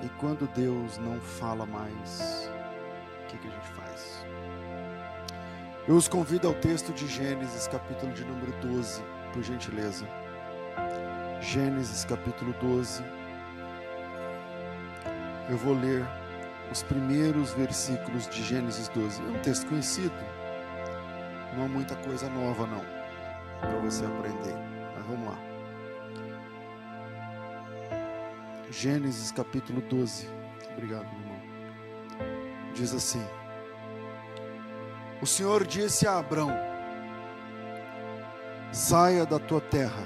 E quando Deus não fala mais, o que a gente faz? Eu os convido ao texto de Gênesis, capítulo de número 12, por gentileza. Gênesis, capítulo 12. Eu vou ler os primeiros versículos de Gênesis 12. É um texto conhecido, não há muita coisa nova não, para você aprender, mas vamos lá. Gênesis capítulo 12, obrigado irmão, diz assim: o Senhor disse a Abrão: saia da tua terra,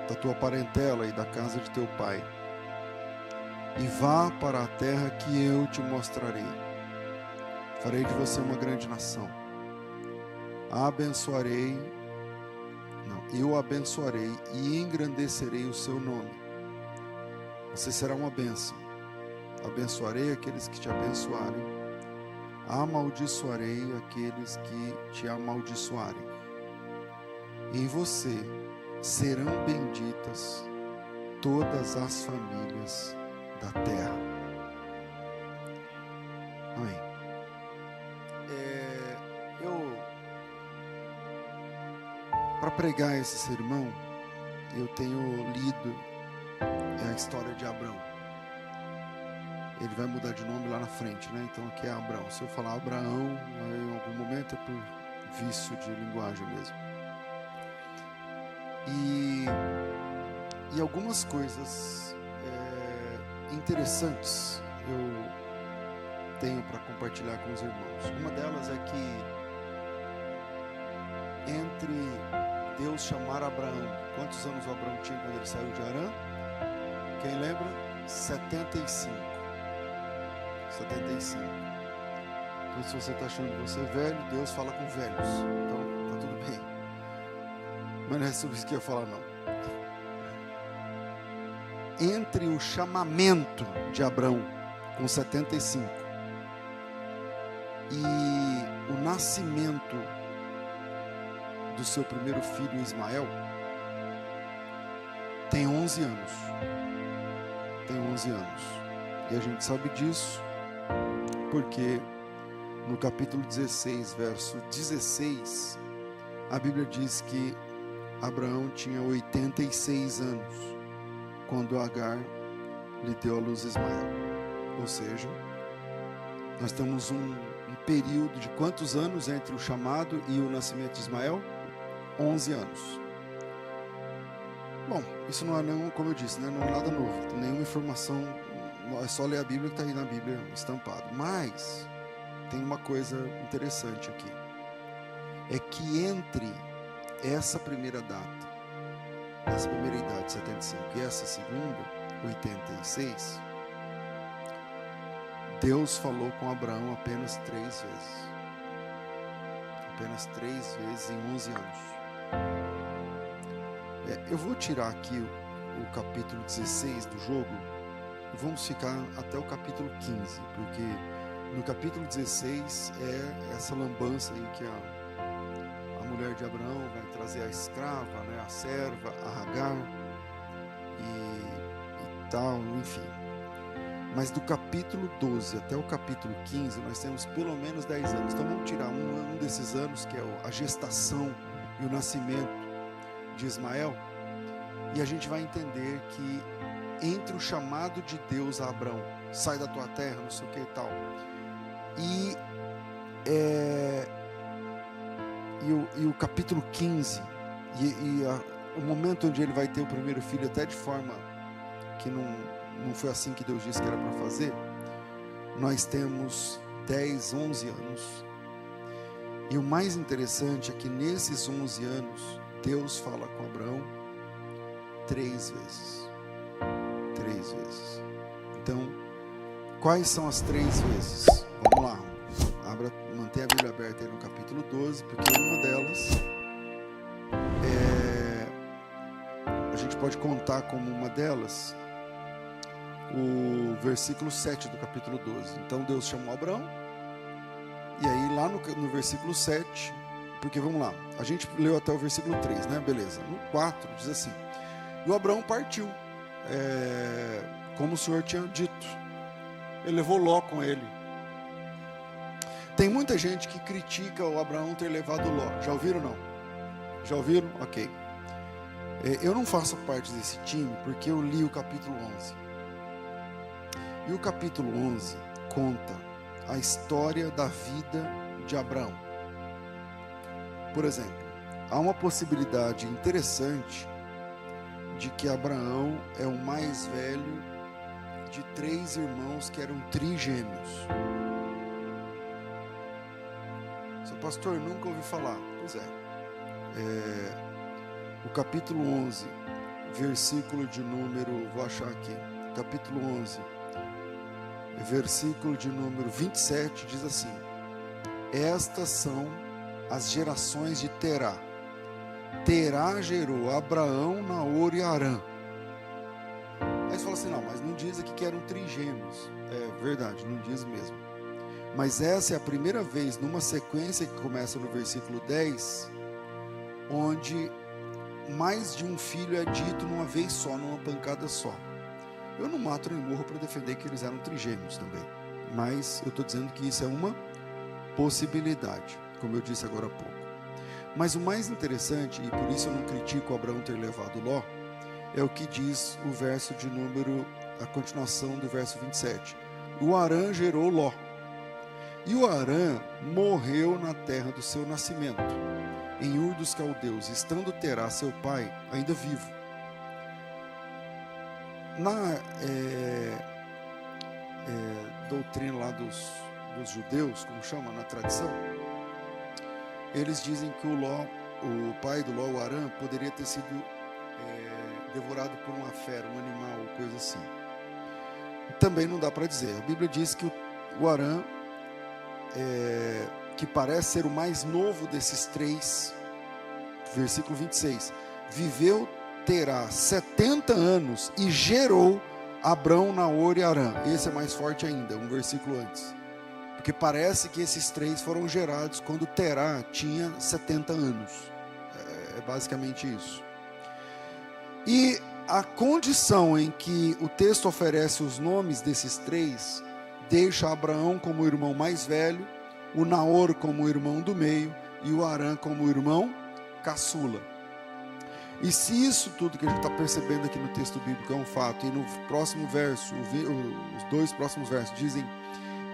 da tua parentela e da casa de teu pai, e vá para a terra que eu te mostrarei. Farei de você uma grande nação. Eu abençoarei e engrandecerei o seu nome. Você será uma bênção. Abençoarei aqueles que te abençoarem. Amaldiçoarei aqueles que te amaldiçoarem. Em você serão benditas todas as famílias da terra. Amém. Para pregar esse sermão, eu tenho lido a história de Abrão. Ele vai mudar de nome lá na frente, né? Então aqui é Abrão. Se eu falar Abraão, em algum momento é por vício de linguagem mesmo. E algumas coisas interessantes eu tenho para compartilhar com os irmãos. Uma delas é que entre Deus chamar Abraão, quantos anos o Abraão tinha quando ele saiu de Harã? Quem lembra? 75. Então, se você está achando que você é velho, Deus fala com velhos. Então, tá tudo bem. Mas não é sobre isso que eu ia falar, não. Entre o chamamento de Abrão, com 75, e o nascimento do seu primeiro filho, Ismael, tem 11 anos. E a gente sabe disso porque no capítulo 16, verso 16, a Bíblia diz que Abraão tinha 86 anos quando Agar lhe deu à luz Ismael. Ou seja, nós temos um período de quantos anos entre o chamado e o nascimento de Ismael? 11 anos. Bom, isso não é nenhum, como eu disse, né, não é nada novo, nenhuma informação, é só ler a Bíblia que está aí na Bíblia estampado. Mas tem uma coisa interessante aqui, é que entre essa primeira data, essa primeira idade, 75, e essa segunda, 86, Deus falou com Abraão apenas 3 vezes. Apenas 3 vezes em 11 anos. Eu vou tirar aqui o capítulo 16 do jogo e vamos ficar até o capítulo 15, porque no capítulo 16 é essa lambança aí que a mulher de Abraão vai trazer a escrava, né, a serva, a Agar e tal, enfim. Mas do capítulo 12 até o capítulo 15 nós temos pelo menos 10 anos. Então vamos tirar um desses anos, que é a gestação e o nascimento de Ismael, e a gente vai entender que entre o chamado de Deus a Abrão, sai da tua terra, não sei o que e tal, e o capítulo 15 o momento onde ele vai ter o primeiro filho, até de forma que não foi assim que Deus disse que era para fazer, nós temos 10, 11 anos. E o mais interessante é que nesses 11 anos Deus fala com Abraão 3 vezes. 3 vezes. Então, quais são as 3 vezes? Vamos lá. Mantenha a Bíblia aberta aí no capítulo 12, porque uma delas a gente pode contar como uma delas o versículo 7 do capítulo 12. Então Deus chamou Abraão, e aí lá no versículo 7, porque vamos lá, a gente leu até o versículo 3, né? Beleza. No 4 diz assim: e o Abraão partiu, como o Senhor tinha dito. Ele levou Ló com ele. Tem muita gente que critica o Abraão ter levado Ló. Já ouviram ou não? Já ouviram? Ok. Eu não faço parte desse time porque eu li o capítulo 11. E o capítulo 11 conta a história da vida de Abraão. Por exemplo, há uma possibilidade interessante de que Abraão é o mais velho de 3 irmãos que eram trigêmeos. Seu pastor, nunca ouvi falar. Pois é. O capítulo 11, versículo de número, vou achar aqui, capítulo 11, versículo de número 27, diz assim: estas são as gerações de Terá. Terá gerou Abraão, Naor e Harã. Aí você fala assim, não, mas não diz aqui que eram trigêmeos. É verdade, não diz mesmo. Mas essa é a primeira vez numa sequência que começa no versículo 10, onde mais de um filho é dito numa vez só, numa pancada só. Eu não mato nem morro para defender que eles eram trigêmeos também, mas eu estou dizendo que isso é uma possibilidade, como eu disse agora há pouco. Mas o mais interessante, e por isso eu não critico Abraão ter levado Ló, é o que diz o verso de número, a continuação do verso 27. O Harã gerou Ló, e o Harã morreu na terra do seu nascimento, em Ur dos Caldeus, estando Terá, seu pai, ainda vivo. Na doutrina lá dos judeus, como chama, na tradição, eles dizem que o pai do Ló, o Harã, poderia ter sido devorado por uma fera, um animal, coisa assim. Também não dá para dizer. A Bíblia diz que o Harã, que parece ser o mais novo desses 3, versículo 26, viveu Terá 70 anos e gerou Abrão, Naor e Harã. Esse é mais forte ainda, um versículo antes, porque parece que esses 3 foram gerados quando Terá tinha 70 anos. É basicamente isso. E a condição em que o texto oferece os nomes desses 3 deixa Abraão como o irmão mais velho, o Naor como o irmão do meio e o Harã como o irmão caçula. E se isso tudo que a gente está percebendo aqui no texto bíblico é um fato, e no próximo verso, os 2 próximos versos dizem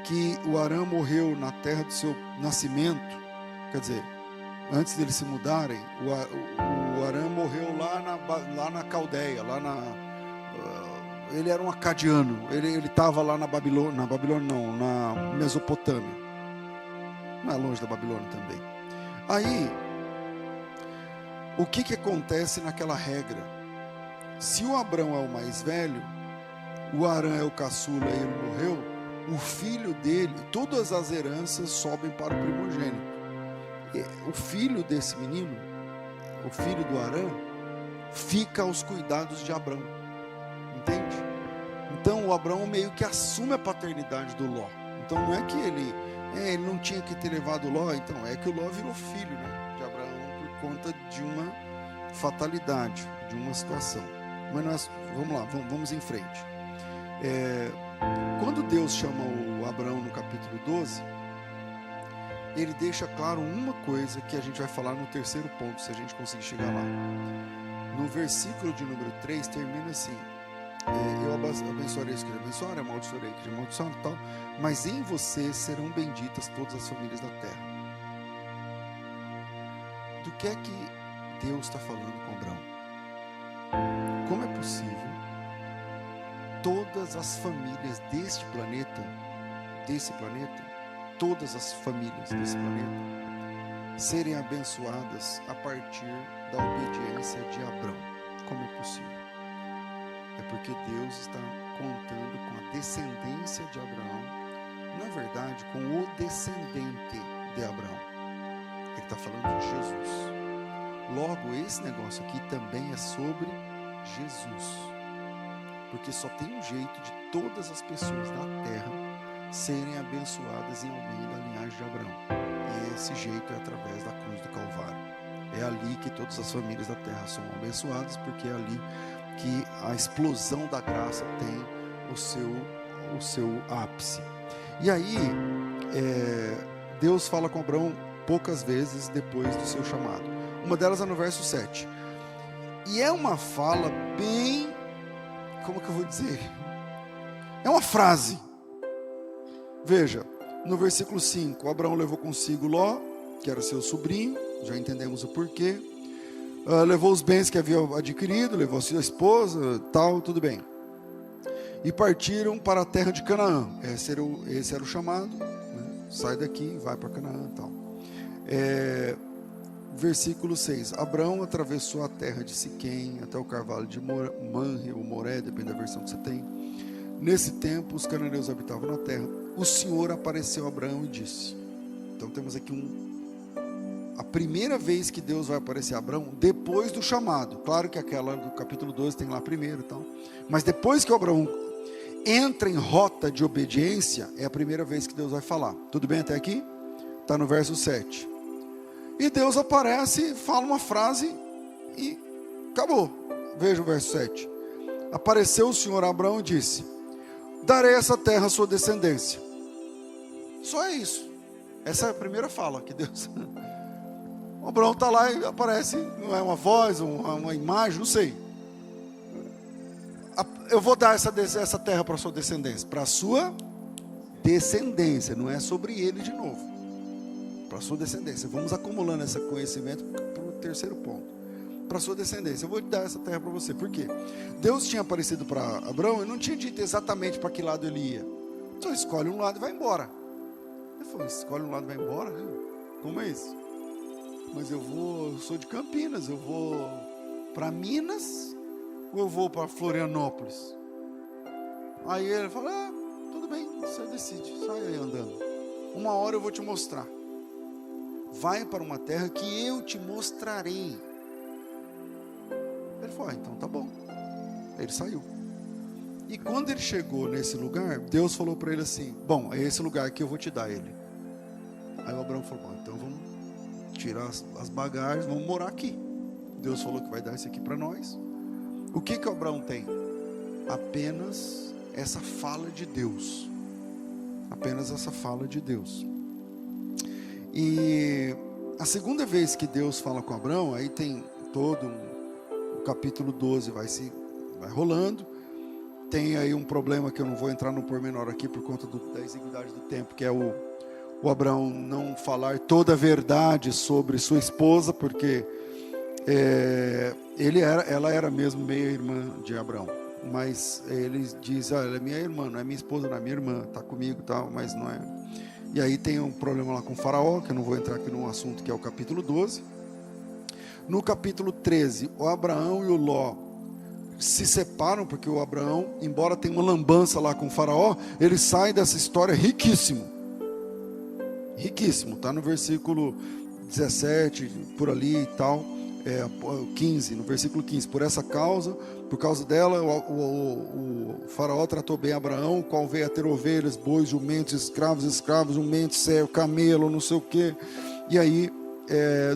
que o Harã morreu na terra do seu nascimento, quer dizer, antes deles se mudarem, o Harã morreu lá na Caldeia, ele era um acadiano, ele estava lá na Babilônia não, na Mesopotâmia, não é longe da Babilônia também. Aí, o que acontece naquela regra? Se o Abrão é o mais velho, o Harã é o caçula e ele morreu, o filho dele, todas as heranças sobem para o primogênito. O filho desse menino, o filho do Harã, fica aos cuidados de Abrão, entende? Então o Abrão meio que assume a paternidade do Ló. Então não é que ele não tinha que ter levado Ló, então é que o Ló virou filho, né, de Abraão por conta de uma fatalidade, de uma situação. Mas nós, vamos lá, vamos em frente. Quando Deus chama o Abraão no capítulo 12, ele deixa claro uma coisa que a gente vai falar no terceiro ponto, se a gente conseguir chegar lá. No versículo de número 3 termina assim: eu abençoarei os que te abençoarem, amaldiçoarei os que te amaldiçoarem, tal, mas em você serão benditas todas as famílias da terra. Do que é que Deus está falando com Abraão? Como é possível todas as famílias desse planeta, todas as famílias desse planeta, serem abençoadas a partir da obediência de Abrão? Como é possível? É porque Deus está contando com a descendência de Abraão, na verdade, com o descendente de Abraão. Ele está falando de Jesus. Logo, esse negócio aqui também é sobre Jesus, porque só tem um jeito de todas as pessoas da terra serem abençoadas em alguém da linhagem de Abraão, e esse jeito é através da cruz do Calvário. É ali que todas as famílias da terra são abençoadas, porque é ali que a explosão da graça tem o seu ápice. E aí, Deus fala com Abraão poucas vezes depois do seu chamado. Uma delas é no verso 7. E é uma fala bem, como que eu vou dizer? É uma frase. Veja, no versículo 5, Abraão levou consigo Ló, que era seu sobrinho, já entendemos o porquê. Levou os bens que havia adquirido, levou a sua esposa, tal, tudo bem. E partiram para a terra de Canaã. Esse era o chamado, né? Sai daqui, vai para Canaã, tal. Versículo 6. Abraão atravessou a terra de Siquém até o carvalho de Manre ou Moré, depende da versão que você tem. Nesse tempo, os cananeus habitavam na terra. O Senhor apareceu a Abraão e disse. Então temos aqui a primeira vez que Deus vai aparecer a Abraão, depois do chamado. Claro que aquela do capítulo 12 tem lá primeiro, então. Mas depois que o Abraão entra em rota de obediência, é a primeira vez que Deus vai falar. Tudo bem até aqui? Está no verso 7. E Deus aparece, fala uma frase e acabou. Veja o verso 7. Apareceu o Senhor a Abraão e disse: darei essa terra à sua descendência. Só é isso. Essa é a primeira fala que Deus... O Abraão está lá e aparece, não é uma voz, uma imagem, não sei. Eu vou dar essa terra para a sua descendência. Para a sua descendência, não é sobre ele de novo. Para a sua descendência. Vamos acumulando esse conhecimento para o terceiro ponto. Para a sua descendência, eu vou te dar essa terra para você. Por quê? Deus tinha aparecido para Abraão e não tinha dito exatamente para que lado ele ia. Só escolhe um lado e vai embora. Ele falou: escolhe um lado e vai embora? Como é isso? Mas eu sou de Campinas, eu vou para Minas ou eu vou para Florianópolis? Aí ele falou: tudo bem, você decide, sai aí andando. Uma hora eu vou te mostrar. Vai para uma terra que eu te mostrarei. Ele falou: então tá bom. Ele saiu. E quando ele chegou nesse lugar, Deus falou para ele assim: bom, é esse lugar que eu vou te dar ele. Aí o Abraão falou: bom, então vamos tirar as bagagens, vamos morar aqui. Deus falou que vai dar isso aqui para nós. O que o Abraão tem? Apenas essa fala de Deus. Apenas essa fala de Deus. E a segunda vez que Deus fala com Abraão, aí tem todo o capítulo 12 vai rolando. Tem aí um problema que eu não vou entrar no pormenor aqui por conta da exiguidade do tempo, que é o Abraão não falar toda a verdade sobre sua esposa, porque ela era mesmo meia-irmã de Abraão, mas ele diz: ela é minha irmã, não é minha esposa, não é minha irmã, está comigo e tal, mas não é. E aí tem um problema lá com o faraó, que eu não vou entrar aqui num assunto que é o capítulo 12. No capítulo 13, o Abraão e o Ló se separam, porque o Abraão, embora tenha uma lambança lá com o faraó, ele sai dessa história riquíssimo. Riquíssimo, está no versículo 17, por ali e tal, 15, no versículo 15. Por essa causa, por causa dela, o faraó tratou bem Abraão, o qual veio a ter ovelhas, bois, jumentos, escravos, jumentos, servo, camelo, não sei o quê. E aí,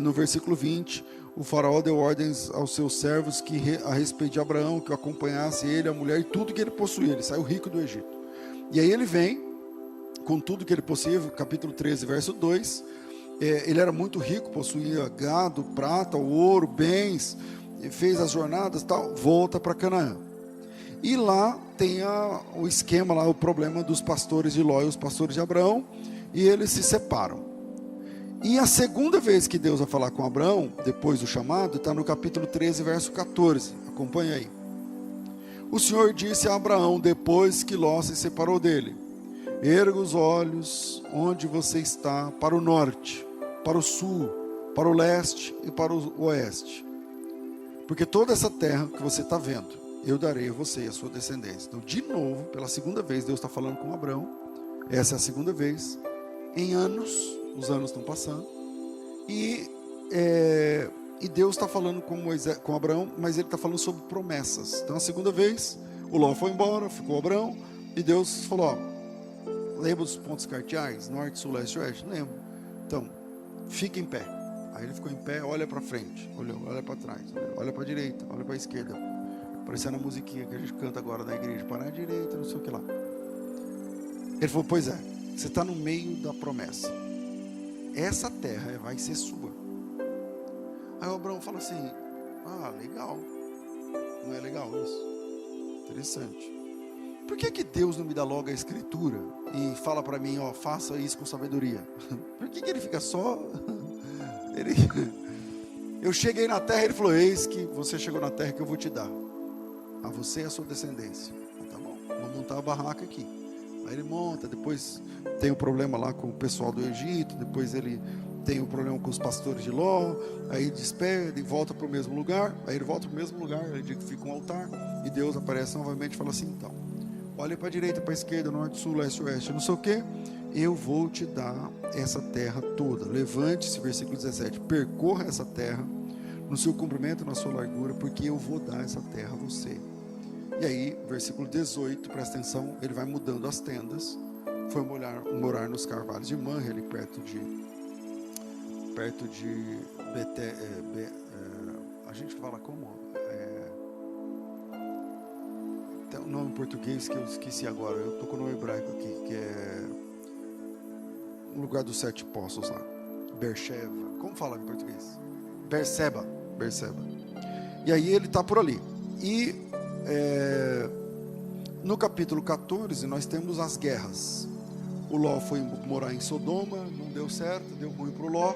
no versículo 20, o faraó deu ordens aos seus servos que a respeito de Abraão, que o acompanhasse ele, a mulher e tudo que ele possuía. Ele saiu rico do Egito. E aí ele vem com tudo que ele possuía, capítulo 13, verso 2, ele era muito rico, possuía gado, prata, ouro, bens, fez as jornadas, tal, volta para Canaã. E lá tem o esquema, lá, o problema dos pastores de Ló e os pastores de Abraão, e eles se separam. E a segunda vez que Deus vai falar com Abraão, depois do chamado, está no capítulo 13, verso 14, acompanha aí. O Senhor disse a Abraão, depois que Ló se separou dele: erga os olhos onde você está, para o norte, para o sul, para o leste e para o oeste. Porque toda essa terra que você está vendo, eu darei a você e a sua descendência. Então, de novo, pela segunda vez, Deus está falando com Abraão. Essa é a segunda vez. Em anos, os anos estão passando. E Deus está falando com Abraão, mas ele está falando sobre promessas. Então, a segunda vez, o Ló foi embora, ficou Abraão. E Deus falou: lembra os pontos cardeais? Norte, sul, leste, oeste? Lembro. Então, fica em pé. Aí ele ficou em pé, olha para frente, olha para trás, olha para a direita, olha para a esquerda. parecendo a musiquinha que a gente canta agora na igreja, para a direita, não sei o que lá. Ele falou, pois é, você está no meio da promessa. Essa terra vai ser sua. Aí o Abraão fala assim, legal. Não é legal isso? Interessante. Por que Deus não me dá logo a escritura e fala para mim, faça isso com sabedoria? Por que ele fica só... Eu cheguei na terra, ele falou, eis que você chegou na terra que eu vou te dar. A você e a sua descendência. Tá bom, vamos montar a barraca aqui. Aí ele monta, depois tem um problema lá com o pessoal do Egito, depois ele tem um problema com os pastores de Ló, aí despede e volta para o mesmo lugar. Aí ele volta para o mesmo lugar, ele diz que fica um altar, e Deus aparece novamente e fala assim, então, olha para a direita, para a esquerda, norte, sul, leste, oeste, não sei o que, eu vou te dar essa terra toda. Levante-se, versículo 17, percorra essa terra, no seu comprimento, na sua largura, porque eu vou dar essa terra a você. E aí, versículo 18, presta atenção, ele vai mudando as tendas, foi morar nos carvalhos de Manre, ali perto de Beté, a gente fala como? Tem um nome em português que eu esqueci agora, eu estou com o nome hebraico aqui, que é um lugar dos 7 poços lá, Beersheba, como fala em português? Berseba. E aí ele está por ali, e no capítulo 14 nós temos as guerras. O Ló foi morar em Sodoma, não deu certo, deu ruim para o Ló,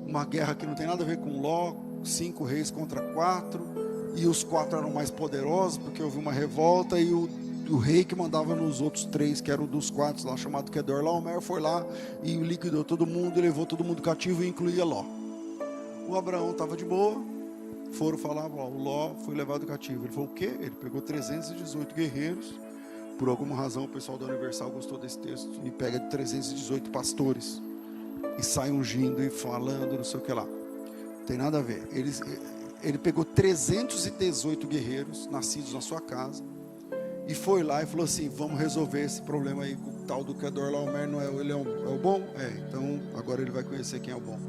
uma guerra que não tem nada a ver com Ló, 5 reis contra 4, e os 4 eram mais poderosos, porque houve uma revolta, e o rei que mandava nos outros 3, que eram dos 4 lá, chamado Kedorlaomer, foi lá e liquidou todo mundo, levou todo mundo cativo e incluía Ló. O Abraão estava de boa, foram falar, o Ló foi levado cativo. Ele falou, o quê? Ele pegou 318 guerreiros, por alguma razão o pessoal da Universal gostou desse texto, e pega 318 pastores, e sai ungindo e falando, não sei o que lá. Não tem nada a ver. Ele pegou 318 guerreiros, nascidos na sua casa, e foi lá e falou assim, vamos resolver esse problema aí, com o tal do Kedorlaomer, não é, ele é o bom? Então agora ele vai conhecer quem é o bom.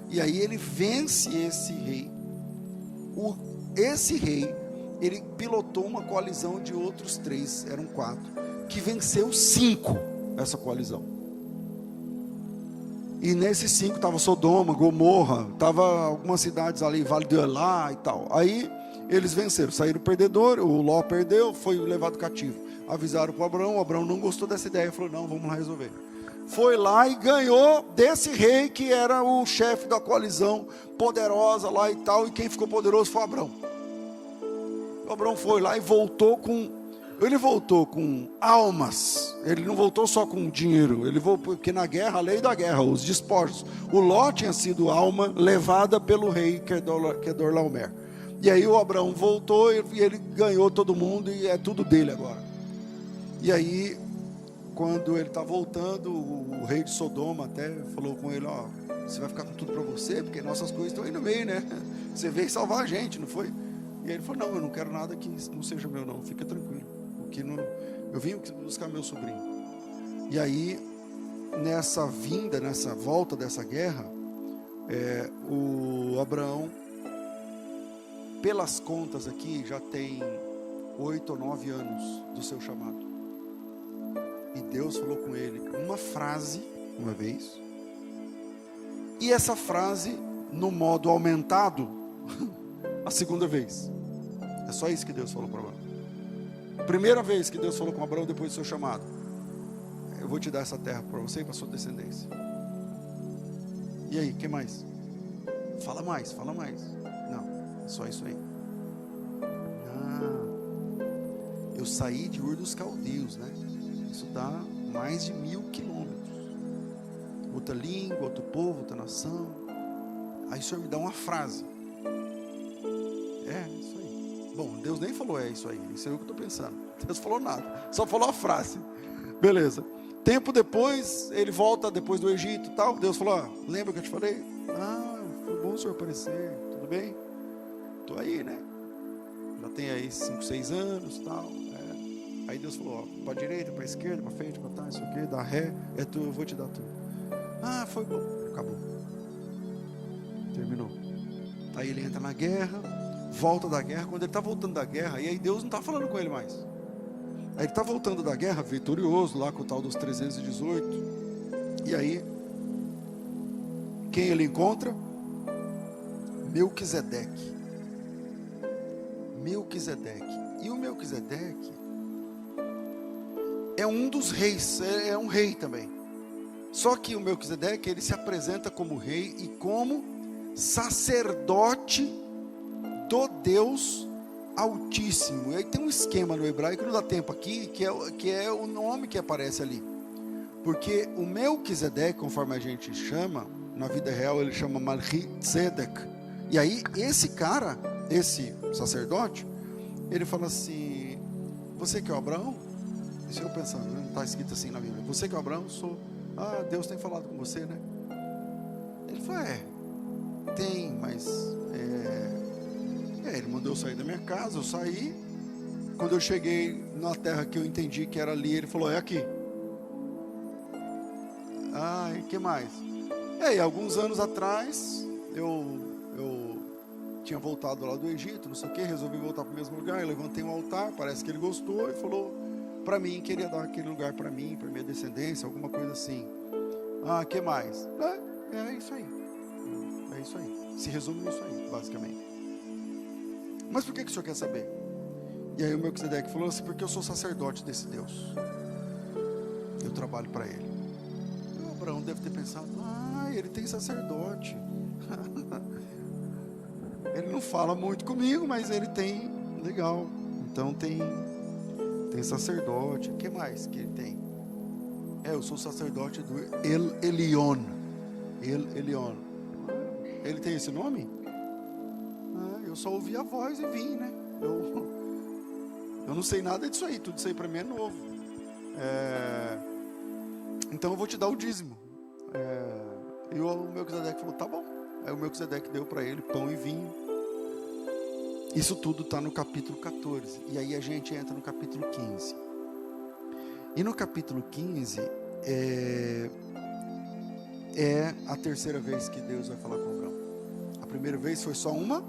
E aí ele vence esse rei. Esse rei, ele pilotou uma coalizão de outros 3, eram 4, que venceu 5, essa coalizão. E nesses 5 estava Sodoma, Gomorra, estava algumas cidades ali, Vale de Elá e tal. Aí eles venceram, saíram perdedor, o Ló perdeu, foi levado cativo. Avisaram para o Abraão não gostou dessa ideia, falou, não, vamos lá resolver. Foi lá e ganhou desse rei que era o chefe da coalizão poderosa lá e tal, e quem ficou poderoso foi o Abraão. O Abraão foi lá e voltou com almas, ele não voltou só com dinheiro, ele voltou, porque na guerra, a lei da guerra, os despojos, o Ló tinha sido alma levada pelo rei Kedorlaomer, e aí o Abraão voltou e ele ganhou todo mundo e é tudo dele agora. E aí, quando ele está voltando, o rei de Sodoma até falou com ele, você vai ficar com tudo para você, porque nossas coisas estão aí no meio, né? Você veio salvar a gente, não foi? E aí ele falou, não, eu não quero nada que não seja meu não, fica tranquilo, porque eu vim buscar meu sobrinho. E aí, nessa volta dessa guerra, o Abraão, pelas contas aqui, já tem 8 ou 9 anos do seu chamado. E Deus falou com ele uma frase, uma vez, e essa frase no modo aumentado a segunda vez. É só isso que Deus falou para Abraão. Primeira vez que Deus falou com Abraão depois do seu chamado, eu vou te dar essa terra para você e para sua descendência. E aí, o que mais? Fala mais. Não, é só isso aí. Eu saí de Ur dos Caldeus, né? Isso dá mais de 1000 quilômetros. Outra língua, outro povo, outra nação. Aí o Senhor me dá uma frase. Isso aí. Bom, Deus nem falou isso aí. Isso é o que eu estou pensando. Deus falou nada. Só falou a frase. Beleza. Tempo depois, ele volta depois do Egito e tal. Deus falou, lembra que eu te falei? Foi bom o Senhor aparecer. Tudo bem? Estou aí, né? Já tem aí 5, 6 anos e tal. Aí Deus falou, para a direita, para a esquerda, para frente, para trás, isso aqui, dá ré, é tu, eu vou te dar tudo. Foi bom, acabou. Terminou. Aí ele entra na guerra, volta da guerra. Quando ele está voltando da guerra, e aí Deus não está falando com ele mais. Aí ele está voltando da guerra, vitorioso, lá com o tal dos 318. E aí, quem ele encontra? Melquisedeque. E o Melquisedeque é um dos reis, é um rei também. Só que o Melquisedeque, ele se apresenta como rei e como sacerdote do Deus Altíssimo. E aí tem um esquema no hebraico, não dá tempo aqui, que é o nome que aparece ali. Porque o Melquisedeque, conforme a gente chama, na vida real ele chama Melchizedek. E aí esse cara, esse sacerdote, ele fala assim: você que é o Abraão? Isso eu pensando, não está escrito assim na Bíblia. Você que é o Abraão? Sou. Ah, Deus tem falado com você, né? Ele falou: tem, mas ele mandou eu sair da minha casa, eu saí. Quando eu cheguei na terra que eu entendi que era ali, ele falou: é aqui. Ah, e que mais? E alguns anos atrás, eu tinha voltado lá do Egito, não sei o que, resolvi voltar para o mesmo lugar, eu levantei um altar, parece que ele gostou e falou para mim, queria dar aquele lugar para mim, para minha descendência, alguma coisa assim. Ah, que mais? É isso aí. É isso aí. Se resume nisso aí, basicamente. Mas por que o senhor quer saber? E aí o Melquisedeque falou assim: porque eu sou sacerdote desse Deus. Eu trabalho para ele. O Abraão deve ter pensado: ele tem sacerdote. Ele não fala muito comigo, mas ele tem, legal. Então tem sacerdote. O que mais que ele tem? Eu sou sacerdote do El Elyon. Ele tem esse nome? Eu só ouvi a voz e vim, né? Eu não sei nada disso aí, tudo isso aí para mim é novo. Então eu vou te dar o dízimo. E o Melquisedeque falou: tá bom. Aí o Melquisedeque deu para ele pão e vinho. Isso tudo está no capítulo 14. E aí a gente entra no capítulo 15. E no capítulo 15 é a terceira vez que Deus vai falar com Abraão. A primeira vez foi só uma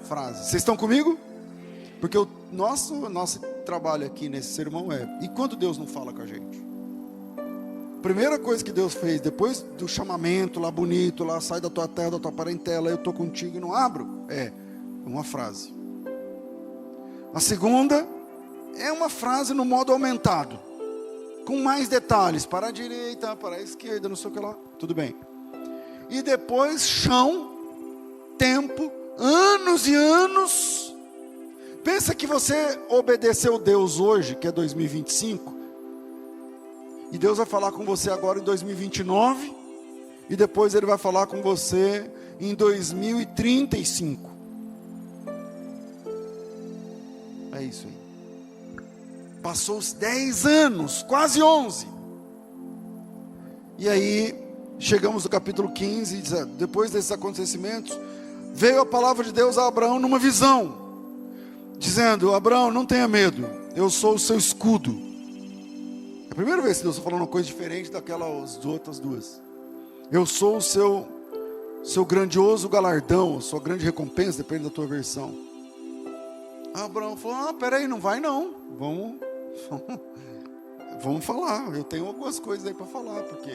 frase. Vocês estão comigo? Porque o nosso trabalho aqui nesse sermão e quando Deus não fala com a gente? Primeira coisa que Deus fez, depois do chamamento lá bonito, lá sai da tua terra, da tua parentela, eu estou contigo e não abro, uma frase. A segunda é uma frase no modo aumentado, com mais detalhes, para a direita, para a esquerda, não sei o que lá, tudo bem. E depois chão, tempo, anos e anos. Pensa que você obedeceu Deus hoje, que é 2025, e Deus vai falar com você agora em 2029, e depois Ele vai falar com você em 2035. É isso aí. Passou os 10 anos, quase 11. E aí, chegamos no capítulo 15, e diz, depois desses acontecimentos, veio a palavra de Deus a Abraão numa visão, dizendo: Abraão, não tenha medo, eu sou o seu escudo. É a primeira vez que Deus está falando uma coisa diferente daquelas outras duas. Eu sou o seu grandioso galardão, a sua grande recompensa, depende da tua versão. Abraão falou: peraí, não vai não, vamos falar, eu tenho algumas coisas aí para falar, porque,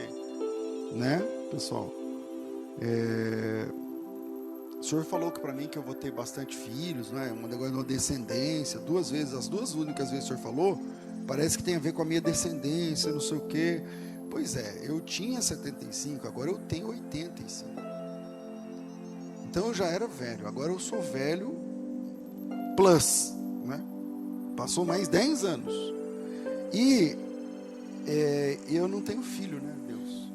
né, pessoal, o Senhor falou para mim que eu vou ter bastante filhos, né, um negócio de uma descendência, as duas únicas vezes que o Senhor falou, parece que tem a ver com a minha descendência, não sei o quê. Pois eu tinha 75, agora eu tenho 85. Então eu já era velho, agora eu sou velho plus, né? Passou mais 10 anos. E eu não tenho filho, né, Deus?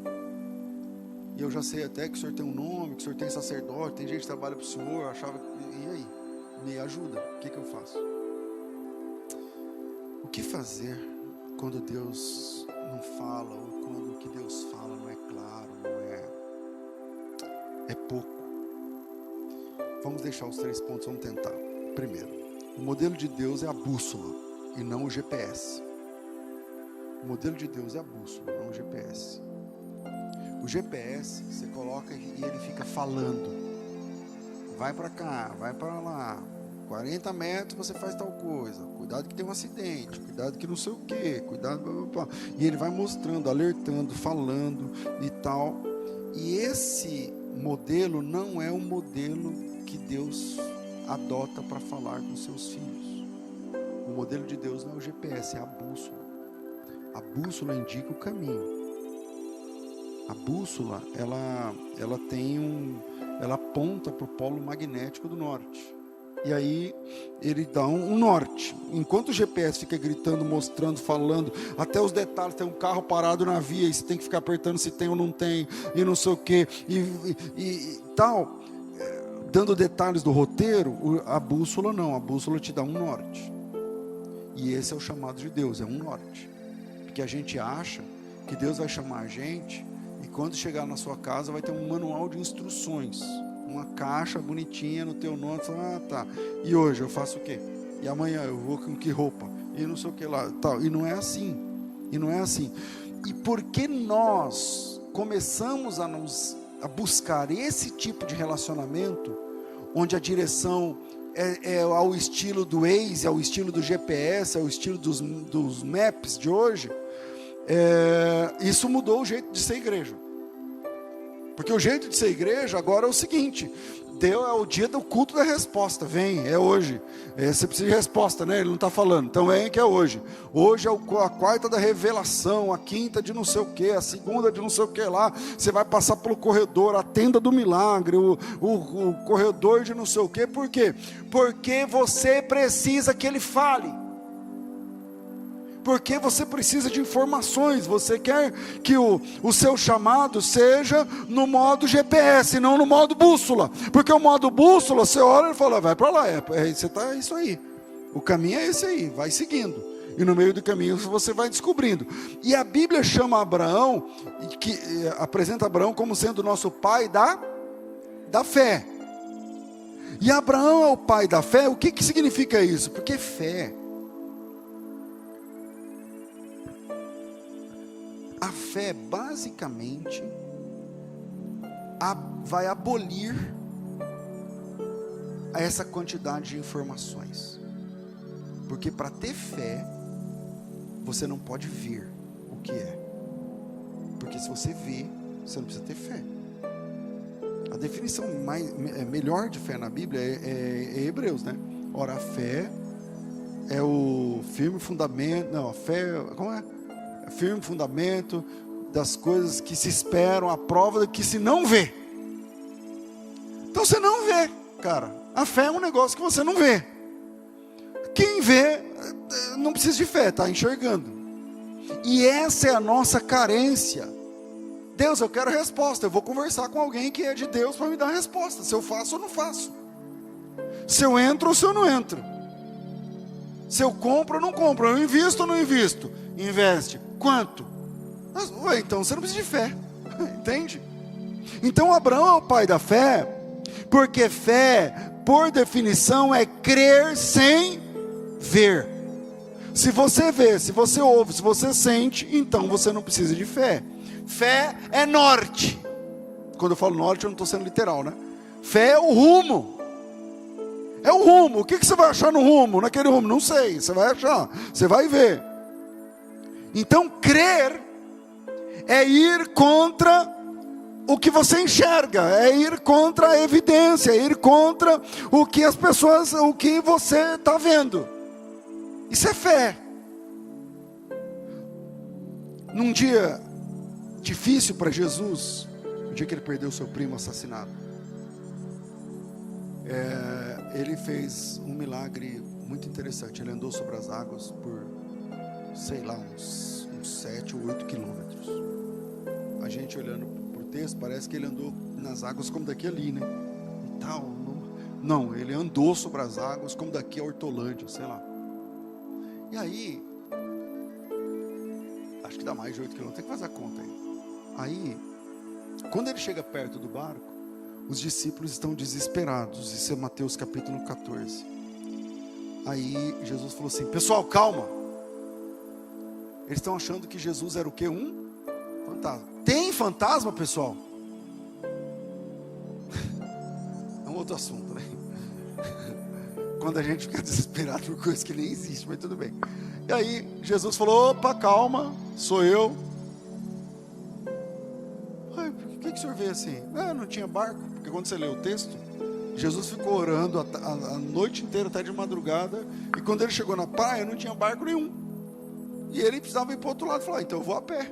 E eu já sei até que o Senhor tem um nome, que o Senhor tem sacerdote, tem gente que trabalha para o Senhor, eu achava que... E aí? Me ajuda, o que eu faço? O que fazer quando Deus não fala, ou quando o que Deus fala não é claro, é pouco? Vamos deixar os 3 pontos, vamos tentar. Primeiro, o modelo de Deus é a bússola e não o GPS. O modelo de Deus é a bússola, não o GPS. O GPS você coloca e ele fica falando. vai para cá, vai para lá, 40 metros você faz tal coisa, cuidado que tem um acidente, cuidado que não sei o que, cuidado, blá, blá, blá. E ele vai mostrando, alertando, falando e tal. E esse modelo não é o modelo que Deus adota para falar com seus filhos. O modelo de Deus não é o GPS, é a bússola. A bússola indica o caminho. A bússola, ela aponta para o polo magnético do norte. E aí ele dá um norte. Enquanto o GPS fica gritando, mostrando, falando, até os detalhes, tem um carro parado na via, e você tem que ficar apertando se tem ou não tem, e não sei o que, e tal, dando detalhes do roteiro, a bússola não, a bússola te dá um norte. E esse é o chamado de Deus, é um norte. Porque a gente acha que Deus vai chamar a gente, e quando chegar na sua casa vai ter um manual de instruções, uma caixa bonitinha no teu nome, tá, e hoje eu faço o quê? E amanhã eu vou com que roupa? E não sei o que lá, tal. E não é assim, e porque nós começamos a buscar esse tipo de relacionamento, onde a direção é ao estilo do Waze, ao estilo do GPS, ao estilo dos maps de hoje, isso mudou o jeito de ser igreja. Porque o jeito de ser igreja agora é o seguinte: Deus é o dia do culto da resposta, vem, é hoje, você precisa de resposta, né? Ele não está falando, então vem que é hoje. Hoje é a quarta da revelação, a quinta de não sei o que, a segunda de não sei o que lá. Você vai passar pelo corredor, a tenda do milagre, o corredor de não sei o que. Por quê? Porque você precisa que ele fale. Porque você precisa de informações, você quer que o seu chamado seja no modo GPS, não no modo bússola. Porque o modo bússola, você olha e fala, vai para lá, você tá isso aí. O caminho é esse aí, vai seguindo. E no meio do caminho você vai descobrindo. E a Bíblia chama Abraão, que apresenta Abraão como sendo o nosso pai da fé. E Abraão é o pai da fé. O que significa isso? Porque fé, a fé basicamente vai abolir essa quantidade de informações. Porque para ter fé, você não pode ver o que é. Porque se você vê, você não precisa ter fé. A definição melhor de fé na Bíblia é Hebreus, né? Ora, a fé é o firme fundamento. Não, a fé, como é? Firme fundamento das coisas que se esperam, a prova do que se não vê. Então você não vê, cara. A fé é um negócio que você não vê. Quem vê não precisa de fé, está enxergando. E essa é a nossa carência. Deus, eu quero resposta. Eu vou conversar com alguém que é de Deus para me dar a resposta. Se eu faço ou não faço. Se eu entro ou se eu não entro. Se eu compro ou não compro. Eu invisto ou não invisto. Investe. Quanto? Então você não precisa de fé. Entende? Então Abraão é o pai da fé, porque fé, por definição, é crer sem ver. Se você vê, se você ouve, se você sente, então você não precisa de fé. Fé é norte. Quando eu falo norte, eu não estou sendo literal, né? Fé é o rumo. É o rumo. O que você vai achar no rumo? Naquele rumo? Não sei. Você vai achar. Você vai ver. Então, crer é ir contra o que você enxerga, é ir contra a evidência, é ir contra o que as pessoas, o que você está vendo. Isso é fé. Num dia difícil para Jesus, o dia que ele perdeu seu primo assassinado, ele fez um milagre muito interessante. Ele andou sobre as águas por, sei lá, uns 7 ou 8 quilômetros. A gente olhando para o texto, parece que ele andou nas águas como daqui ali, né? E tal. Não, ele andou sobre as águas como daqui a Hortolândia, sei lá. E aí, acho que dá mais de 8 quilômetros, tem que fazer a conta aí. Aí, quando ele chega perto do barco, os discípulos estão desesperados. Isso é Mateus capítulo 14. Aí Jesus falou assim: pessoal, calma. Eles estão achando que Jesus era o quê? Um fantasma. Tem fantasma, pessoal? É um outro assunto, né? Quando a gente fica desesperado por coisa que nem existe, mas tudo bem. E aí Jesus falou: opa, calma, sou eu. Por que o senhor veio assim? Não tinha barco. Porque quando você lê o texto, Jesus ficou orando a noite inteira, até de madrugada. E quando ele chegou na praia, não tinha barco nenhum. E ele precisava ir para o outro lado. Falou: então eu vou a pé.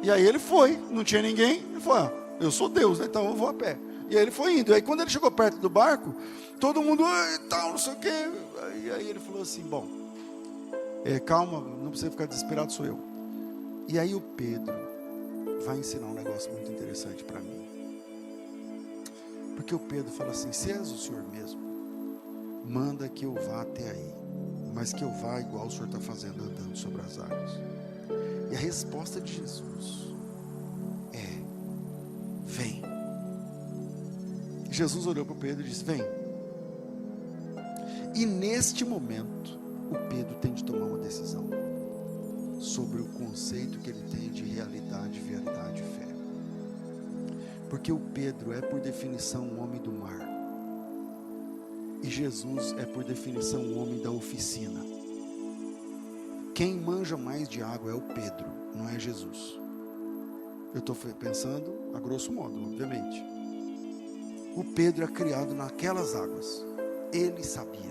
E aí ele foi, não tinha ninguém. Ele falou: eu sou Deus, né? Então eu vou a pé. E aí ele foi indo. E aí quando ele chegou perto do barco, todo mundo, tal, não sei o quê. E aí ele falou assim: bom, calma, não precisa ficar desesperado, sou eu. E aí o Pedro vai ensinar um negócio muito interessante para mim. Porque o Pedro fala assim: se és o Senhor mesmo, manda que eu vá até aí, mas que eu vá igual o Senhor está fazendo, andando sobre as águas. E a resposta de Jesus é: vem. Jesus olhou para o Pedro e disse: vem. E neste momento o Pedro tem de tomar uma decisão sobre o conceito que ele tem de realidade, verdade e fé. Porque o Pedro é por definição um homem do mar, e Jesus é por definição um homem da oficina. Quem manja mais de água é o Pedro, não é Jesus. Eu estou pensando a grosso modo, obviamente. O Pedro é criado naquelas águas, ele sabia.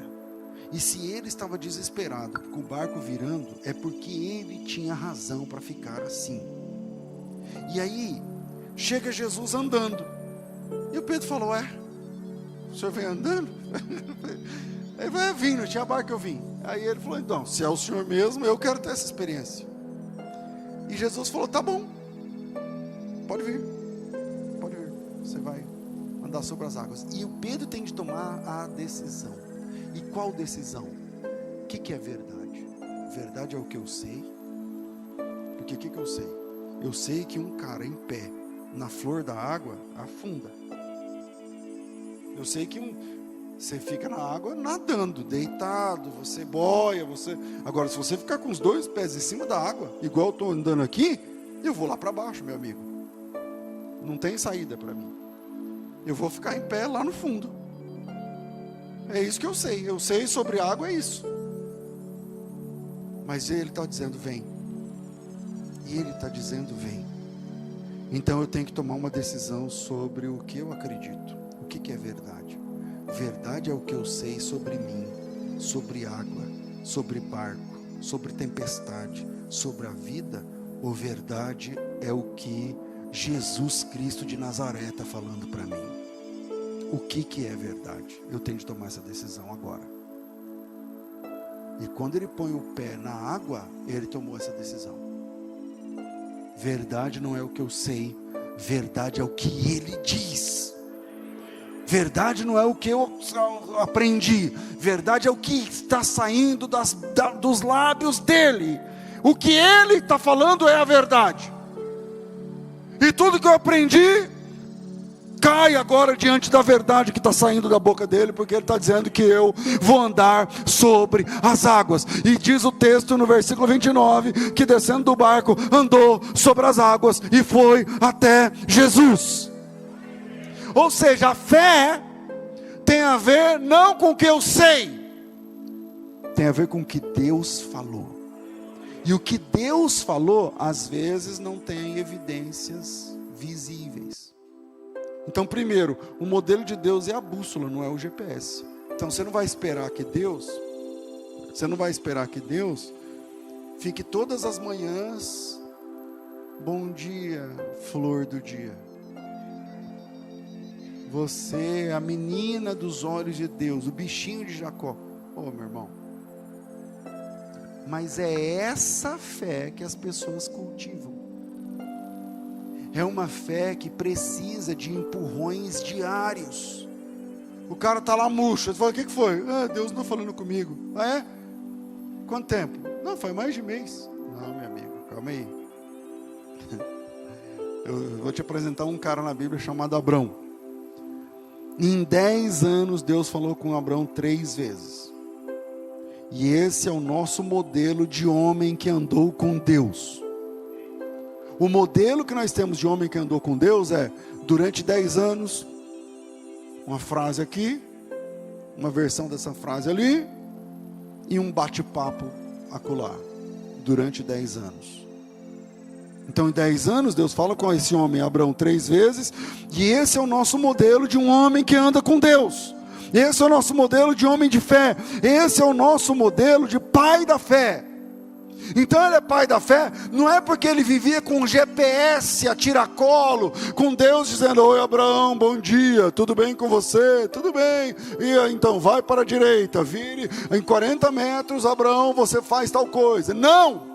E se ele estava desesperado com o barco virando, é porque ele tinha razão para ficar assim. E aí chega Jesus andando, e o Pedro falou: o senhor vem andando? Ele vai vindo, tinha barco que eu vim. Aí ele falou: então, se é o senhor mesmo, eu quero ter essa experiência. E Jesus falou: tá bom, pode vir, você vai andar sobre as águas. E o Pedro tem de tomar a decisão. E qual decisão? O que é verdade? Verdade é o que eu sei. Porque o que eu sei? Eu sei que um cara em pé na flor da água afunda. Eu sei que você fica na água nadando, deitado, você boia, Agora, se você ficar com os dois pés em cima da água, igual eu estou andando aqui, eu vou lá para baixo, meu amigo. Não tem saída para mim. Eu vou ficar em pé lá no fundo. É isso que eu sei. Eu sei sobre água, é isso. Mas ele está dizendo: vem. E ele está dizendo: vem. Então eu tenho que tomar uma decisão sobre o que eu acredito. O que é verdade? Verdade é o que eu sei sobre mim, sobre água, sobre barco, sobre tempestade, sobre a vida. Ou verdade é o que Jesus Cristo de Nazaré está falando para mim? O que é verdade? Eu tenho de tomar essa decisão agora. E quando ele põe o pé na água, ele tomou essa decisão. Verdade não é o que eu sei, verdade é o que ele diz. Verdade não é o que eu aprendi, verdade é o que está saindo dos lábios dele. O que ele está falando é a verdade. E tudo que eu aprendi cai agora diante da verdade que está saindo da boca dele, porque ele está dizendo que eu vou andar sobre as águas. E diz o texto no versículo 29, que descendo do barco, andou sobre as águas e foi até Jesus. Ou seja, a fé tem a ver não com o que eu sei, tem a ver com o que Deus falou. E o que Deus falou, às vezes não tem evidências visíveis. Então, primeiro, o modelo de Deus é a bússola, não é o GPS. Então você não vai esperar que Deus fique todas as manhãs: bom dia, flor do dia. Você é a menina dos olhos de Deus, o bichinho de Jacó. Meu irmão. Mas é essa fé que as pessoas cultivam. É uma fé que precisa de empurrões diários. O cara está lá murcho. Ele fala: o que foi? Deus não está falando comigo. É? Quanto tempo? Não, foi mais de mês. Não, meu amigo, calma aí. Eu vou te apresentar um cara na Bíblia chamado Abrão. Em 10 anos Deus falou com Abrão 3 vezes. E esse é o nosso modelo de homem que andou com Deus. O modelo que nós temos de homem que andou com Deus é: durante 10 anos uma frase aqui, uma versão dessa frase ali, e um bate-papo acolá, durante 10 anos. Então em 10 anos Deus fala com esse homem Abraão 3 vezes, e esse é o nosso modelo de um homem que anda com Deus. Esse é o nosso modelo de homem de fé. Esse é o nosso modelo de pai da fé. Então ele é pai da fé, não é porque ele vivia com GPS a tiracolo, com Deus dizendo: oi Abraão, bom dia, tudo bem com você? Tudo bem, e então vai para a direita, vire, em 40 metros Abraão, você faz tal coisa. Não!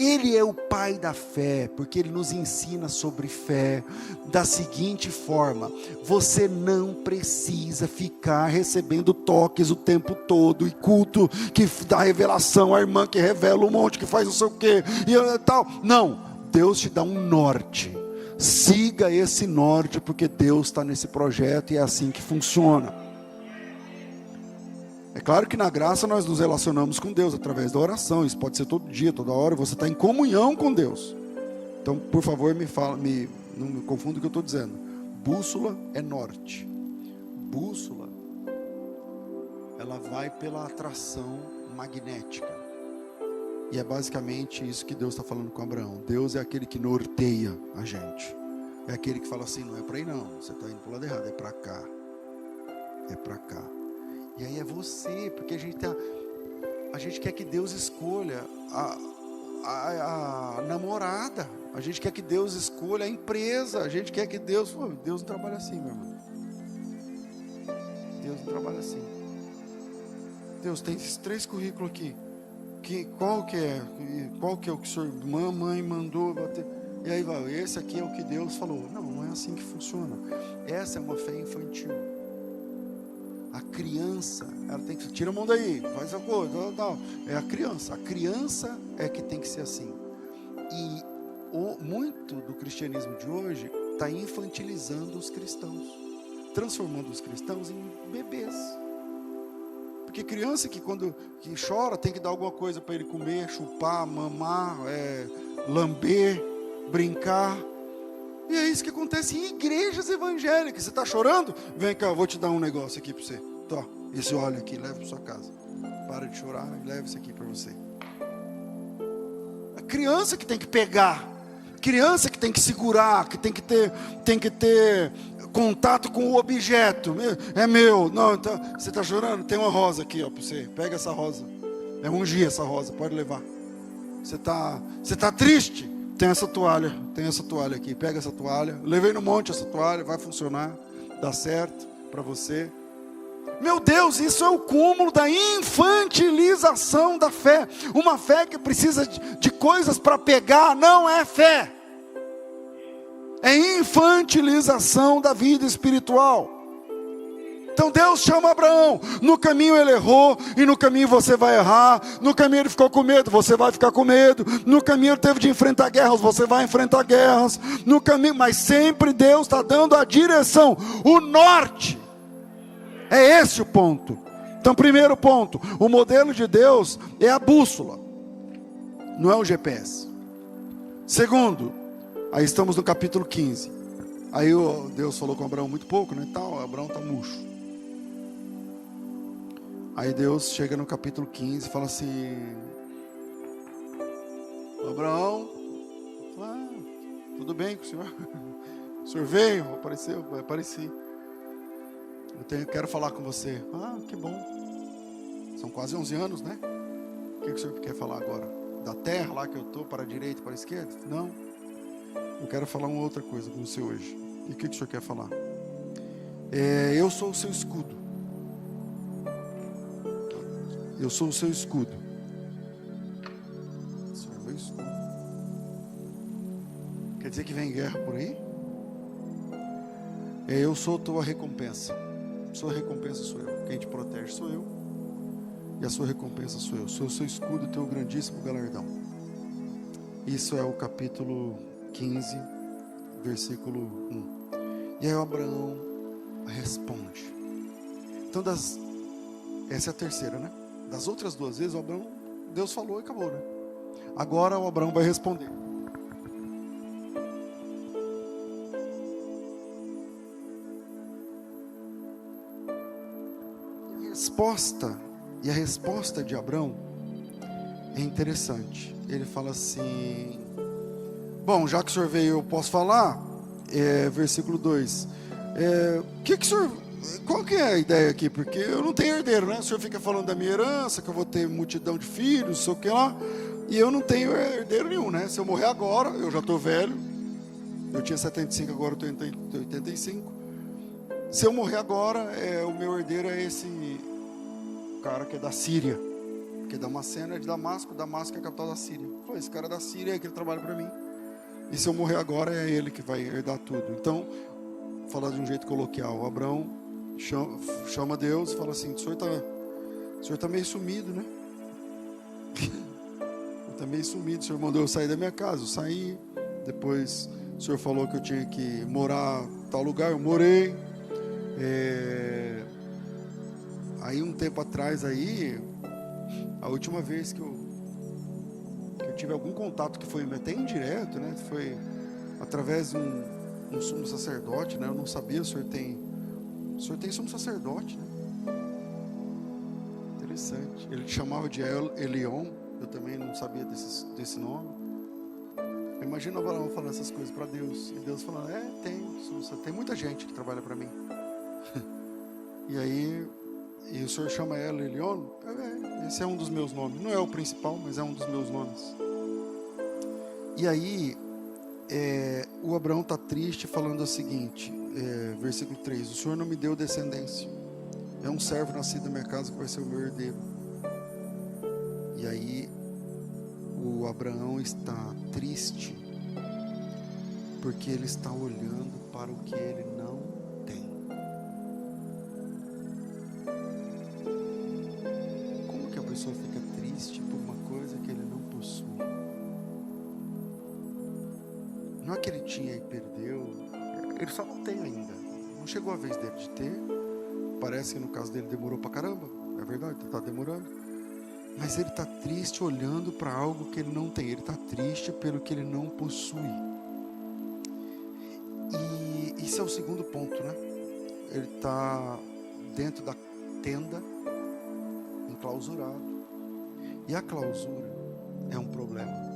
Ele é o pai da fé, porque ele nos ensina sobre fé da seguinte forma: você não precisa ficar recebendo toques o tempo todo, e culto que dá revelação, a irmã que revela um monte, que faz não sei o que, e tal. Não, Deus te dá um norte, siga esse norte, porque Deus está nesse projeto e é assim que funciona. É claro que na graça nós nos relacionamos com Deus através da oração. Isso pode ser todo dia, toda hora. Você está em comunhão com Deus. Então, por favor, não me confunda o que eu estou dizendo. Bússola é norte. Bússola, ela vai pela atração magnética. E é basicamente isso que Deus está falando com Abraão. Deus é aquele que norteia a gente. É aquele que fala assim: não é para aí não, você está indo para o lado errado, é para cá. É para cá. E aí é você, porque a gente quer que Deus escolha a namorada, a gente quer que Deus escolha a empresa, a gente quer que Deus não trabalha assim, meu irmão. Deus não trabalha assim. Deus tem esses 3 currículos aqui. Qual que é o que o senhor, mamãe mandou bater? E aí vai, esse aqui é o que Deus falou. Não é assim que funciona. Essa é uma fé infantil. A criança, ela tem que, tira a mão daí, faz a coisa, tal. É a criança é que tem que ser assim. E muito do cristianismo de hoje está infantilizando os cristãos, transformando os cristãos em bebês. Porque criança que chora tem que dar alguma coisa para ele comer, chupar, mamar, lamber, brincar. E é isso que acontece em igrejas evangélicas. Você está chorando? Vem cá, eu vou te dar um negócio aqui para você. Tó, esse óleo aqui, leva para sua casa. Para de chorar e leva isso aqui para você. A criança que tem que pegar, criança que tem que segurar, que tem que ter contato com o objeto. É meu. Não, então, você está chorando? Tem uma rosa aqui, ó, para você. Pega essa rosa. É ungir essa rosa, pode levar. Você tá triste? Tem essa toalha aqui, pega essa toalha, levei no monte essa toalha, vai funcionar, dá certo para você. Meu Deus, isso é o cúmulo da infantilização da fé. Uma fé que precisa de coisas para pegar, não é fé. É infantilização da vida espiritual. Então Deus chama Abraão, no caminho ele errou, e no caminho você vai errar, no caminho ele ficou com medo, você vai ficar com medo, no caminho ele teve de enfrentar guerras, você vai enfrentar guerras, no caminho, mas sempre Deus está dando a direção, o norte, é esse o ponto. Então primeiro ponto, o modelo de Deus é a bússola, não é o GPS. Segundo, aí estamos no capítulo 15, aí Deus falou com Abraão muito pouco, né, tal, Abraão está murcho. Aí Deus chega no capítulo 15 e fala assim: Abraão, tudo bem com o senhor? O senhor veio, apareceu? Apareci. Quero falar com você. Que bom. São quase 11 anos, né? O que o senhor quer falar agora? Da terra lá que eu estou, para a direita, para a esquerda? Não. Eu quero falar uma outra coisa com você hoje. E o que o senhor quer falar? Eu sou o seu escudo. Eu sou o seu escudo. O Senhor é meu escudo. Quer dizer que vem guerra por aí? Eu sou tua recompensa. Sua recompensa sou eu. Quem te protege sou eu. E a sua recompensa sou eu. Sou o seu escudo e teu grandíssimo galardão. Isso é o capítulo 15, versículo 1. E aí o Abraão responde. Então essa é a terceira, né? Das outras 2 vezes, Deus falou e acabou, né? Agora o Abraão vai responder. resposta de Abrão é interessante. Ele fala assim: bom, já que o senhor veio, eu posso falar? Versículo 2. Qual que é a ideia aqui? Porque eu não tenho herdeiro, né? O senhor fica falando da minha herança, que eu vou ter multidão de filhos, não sei o que lá, e eu não tenho herdeiro nenhum, né? Se eu morrer agora, eu já estou velho, eu tinha 75, agora eu estou em 85. Se eu morrer agora, o meu herdeiro é esse cara que é da Síria, que é Damasceno, é de Damasco. Damasco é a capital da Síria. Falei, esse cara é da Síria, é que ele trabalha para mim. E se eu morrer agora, é ele que vai herdar tudo. Então, falar de um jeito coloquial, Abrão chama Deus e fala assim: o senhor está meio sumido, né? Está meio sumido. O senhor mandou eu sair da minha casa, eu saí. Depois o senhor falou que eu tinha que morar em tal lugar, eu morei. Aí um tempo atrás aí, a última vez que eu tive algum contato, que foi até indireto, né? Foi através de um sumo sacerdote, né? Eu não sabia, o senhor tem sumo sacerdote, né? Interessante. Ele te chamava de Elion, eu também não sabia desse nome. Imagina Abraão falando essas coisas para Deus, e Deus falando: tem muita gente que trabalha para mim. E o senhor chama ela Elion? Esse é um dos meus nomes. Não é o principal, mas é um dos meus nomes. E aí, o Abraão está triste, falando o seguinte, versículo 3: o senhor não me deu descendência. É um servo nascido na minha casa que vai ser o meu herdeiro. E aí, o Abraão está triste, porque ele está olhando para o que ele não tem. Como que a pessoa fica triste por uma coisa que ele não possui? Não é que ele tinha e perdeu, ele só não tem ainda. Não chegou a vez dele de ter. Parece que no caso dele demorou pra caramba. É verdade, está demorando. Mas ele está triste olhando para algo que ele não tem. Ele está triste pelo que ele não possui. E isso é o segundo ponto, né? Ele está dentro da tenda, enclausurado. E a clausura é um problema.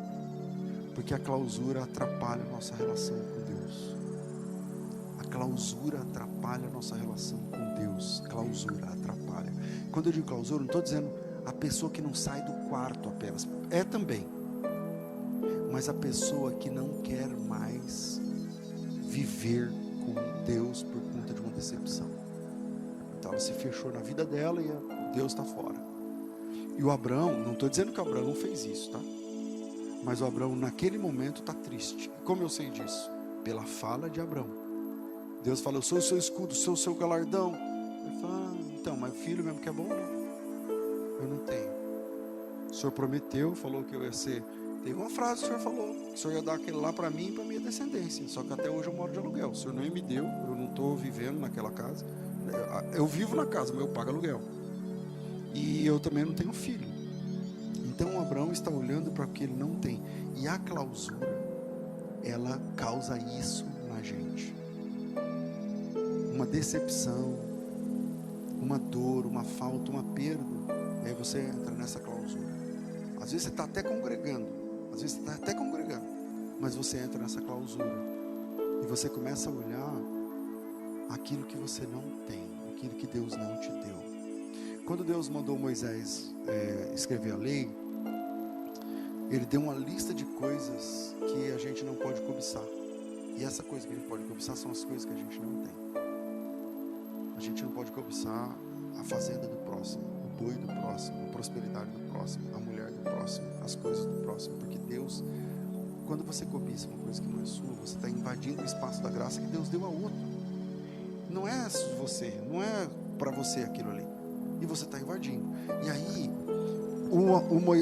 Porque a clausura atrapalha a nossa relação com Deus. A clausura atrapalha a nossa relação com Deus. Clausura atrapalha. Quando eu digo clausura, não estou dizendo a pessoa que não sai do quarto apenas. É também. Mas a pessoa que não quer mais viver com Deus por conta de uma decepção. Então ela se fechou na vida dela e Deus está fora. E o Abraão, não estou dizendo que o Abraão fez isso, tá? Mas o Abraão naquele momento está triste. Como eu sei disso? Pela fala de Abraão. Deus fala: eu sou o seu escudo, sou o seu galardão. Ele fala: então, mas filho mesmo que é bom, não. Eu não tenho. O Senhor prometeu, falou que eu ia ser. Teve uma frase que o Senhor falou: o Senhor ia dar aquele lá para mim e para minha descendência. Só que até hoje eu moro de aluguel. O Senhor não me deu, eu não estou vivendo naquela casa. Eu vivo na casa, mas eu pago aluguel. E eu também não tenho filho. Então Abraão está olhando para o que ele não tem. E a clausura, ela causa isso na gente. Uma decepção, uma dor, uma falta, uma perda. E aí você entra nessa clausura. Às vezes você está até congregando. Mas você entra nessa clausura. E você começa a olhar aquilo que você não tem, aquilo que Deus não te deu. Quando Deus mandou Moisés escrever a lei, Ele deu uma lista de coisas que a gente não pode cobiçar. E essa coisa que a gente pode cobiçar são as coisas que a gente não tem. A gente não pode cobiçar a fazenda do próximo, o boi do próximo, a prosperidade do próximo, a mulher do próximo, as coisas do próximo. Porque Deus, quando você cobiça uma coisa que não é sua, você está invadindo o espaço da graça que Deus deu a outro. Não é você, não é para você aquilo ali. E você está invadindo. E aí,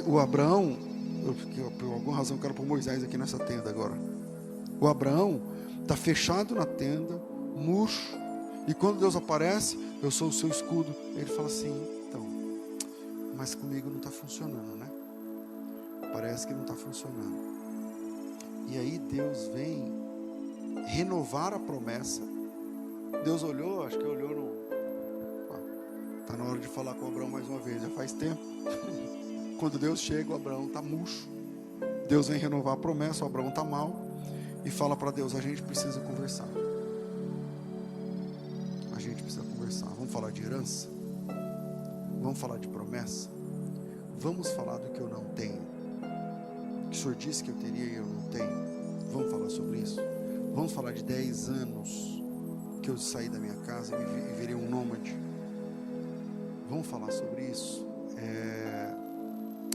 o Abraão, por alguma razão eu quero pôr Moisés aqui nessa tenda agora. O Abraão está fechado na tenda, murcho. E quando Deus aparece: eu sou o seu escudo. Ele fala assim: então, mas comigo não está funcionando, né? Parece que não está funcionando. E aí Deus vem renovar a promessa. Deus olhou, acho que olhou Está na hora de falar com o Abraão mais uma vez. Já faz tempo. Quando Deus chega, o Abraão está murcho. Deus vem renovar a promessa, o Abraão está mal. E fala para Deus, a gente precisa conversar. A gente precisa conversar. Vamos falar de herança? Vamos falar de promessa? Vamos falar do que eu não tenho. Que o Senhor disse que eu teria e eu não tenho. Vamos falar sobre isso? Vamos falar de 10 anos que eu saí da minha casa e virei um nômade. Vamos falar sobre isso?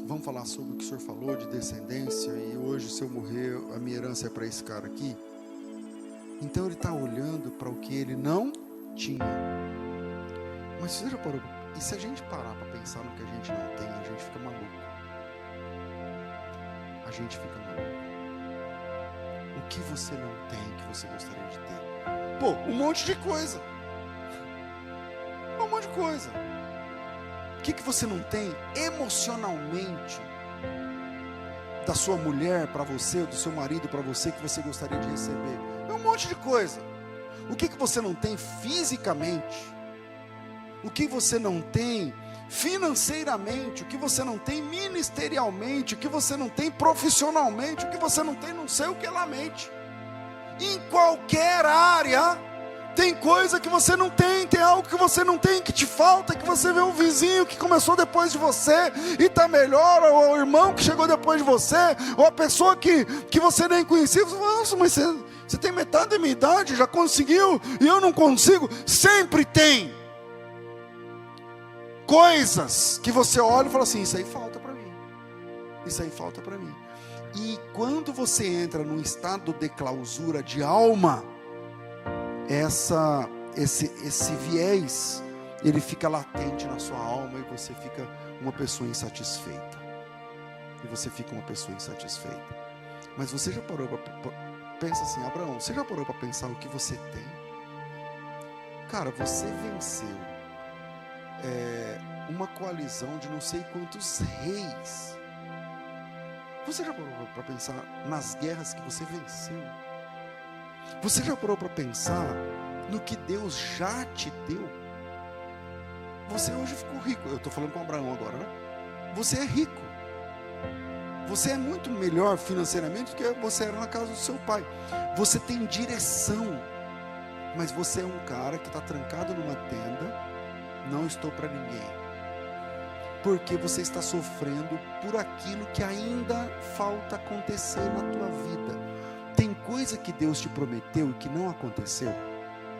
Vamos falar sobre o que o Senhor falou de descendência, e hoje, se eu morrer, a minha herança é para esse cara aqui. Então ele está olhando para o que ele não tinha. Mas você já parou? E se a gente parar para pensar no que a gente não tem, a gente fica maluco. A gente fica maluco. O que você não tem que você gostaria de ter? Pô, um monte de coisa. Um monte de coisa. O que você não tem emocionalmente da sua mulher para você, ou do seu marido para você, que você gostaria de receber? É um monte de coisa. O que você não tem fisicamente? O que você não tem financeiramente? O que você não tem ministerialmente? O que você não tem profissionalmente? O que você não tem não sei o que lá mente? Em qualquer área tem coisa que você não tem, tem algo que você não tem, que te falta, que você vê um vizinho que começou depois de você e está melhor, ou o irmão que chegou depois de você, ou a pessoa que você nem conhecia. Você fala, nossa, mas você tem metade da minha idade, já conseguiu, e eu não consigo. Sempre tem coisas que você olha e fala assim, isso aí falta para mim, isso aí falta para mim. E quando você entra num estado de clausura de alma, esse viés, ele fica latente na sua alma, e você fica uma pessoa insatisfeita. Mas você já parou para pensa assim, Abraão, você já parou para pensar o que você tem? Cara, você venceu uma coalizão de não sei quantos reis. Você já parou para pensar nas guerras que você venceu? Você já parou para pensar no que Deus já te deu? Você hoje ficou rico. Eu estou falando com Abraão agora, né? Você é rico. Você é muito melhor financeiramente do que você era na casa do seu pai. Você tem direção. Mas você é um cara que está trancado numa tenda. Não estou para ninguém. Porque você está sofrendo por aquilo que ainda falta acontecer na tua vida. Tem coisa que Deus te prometeu e que não aconteceu.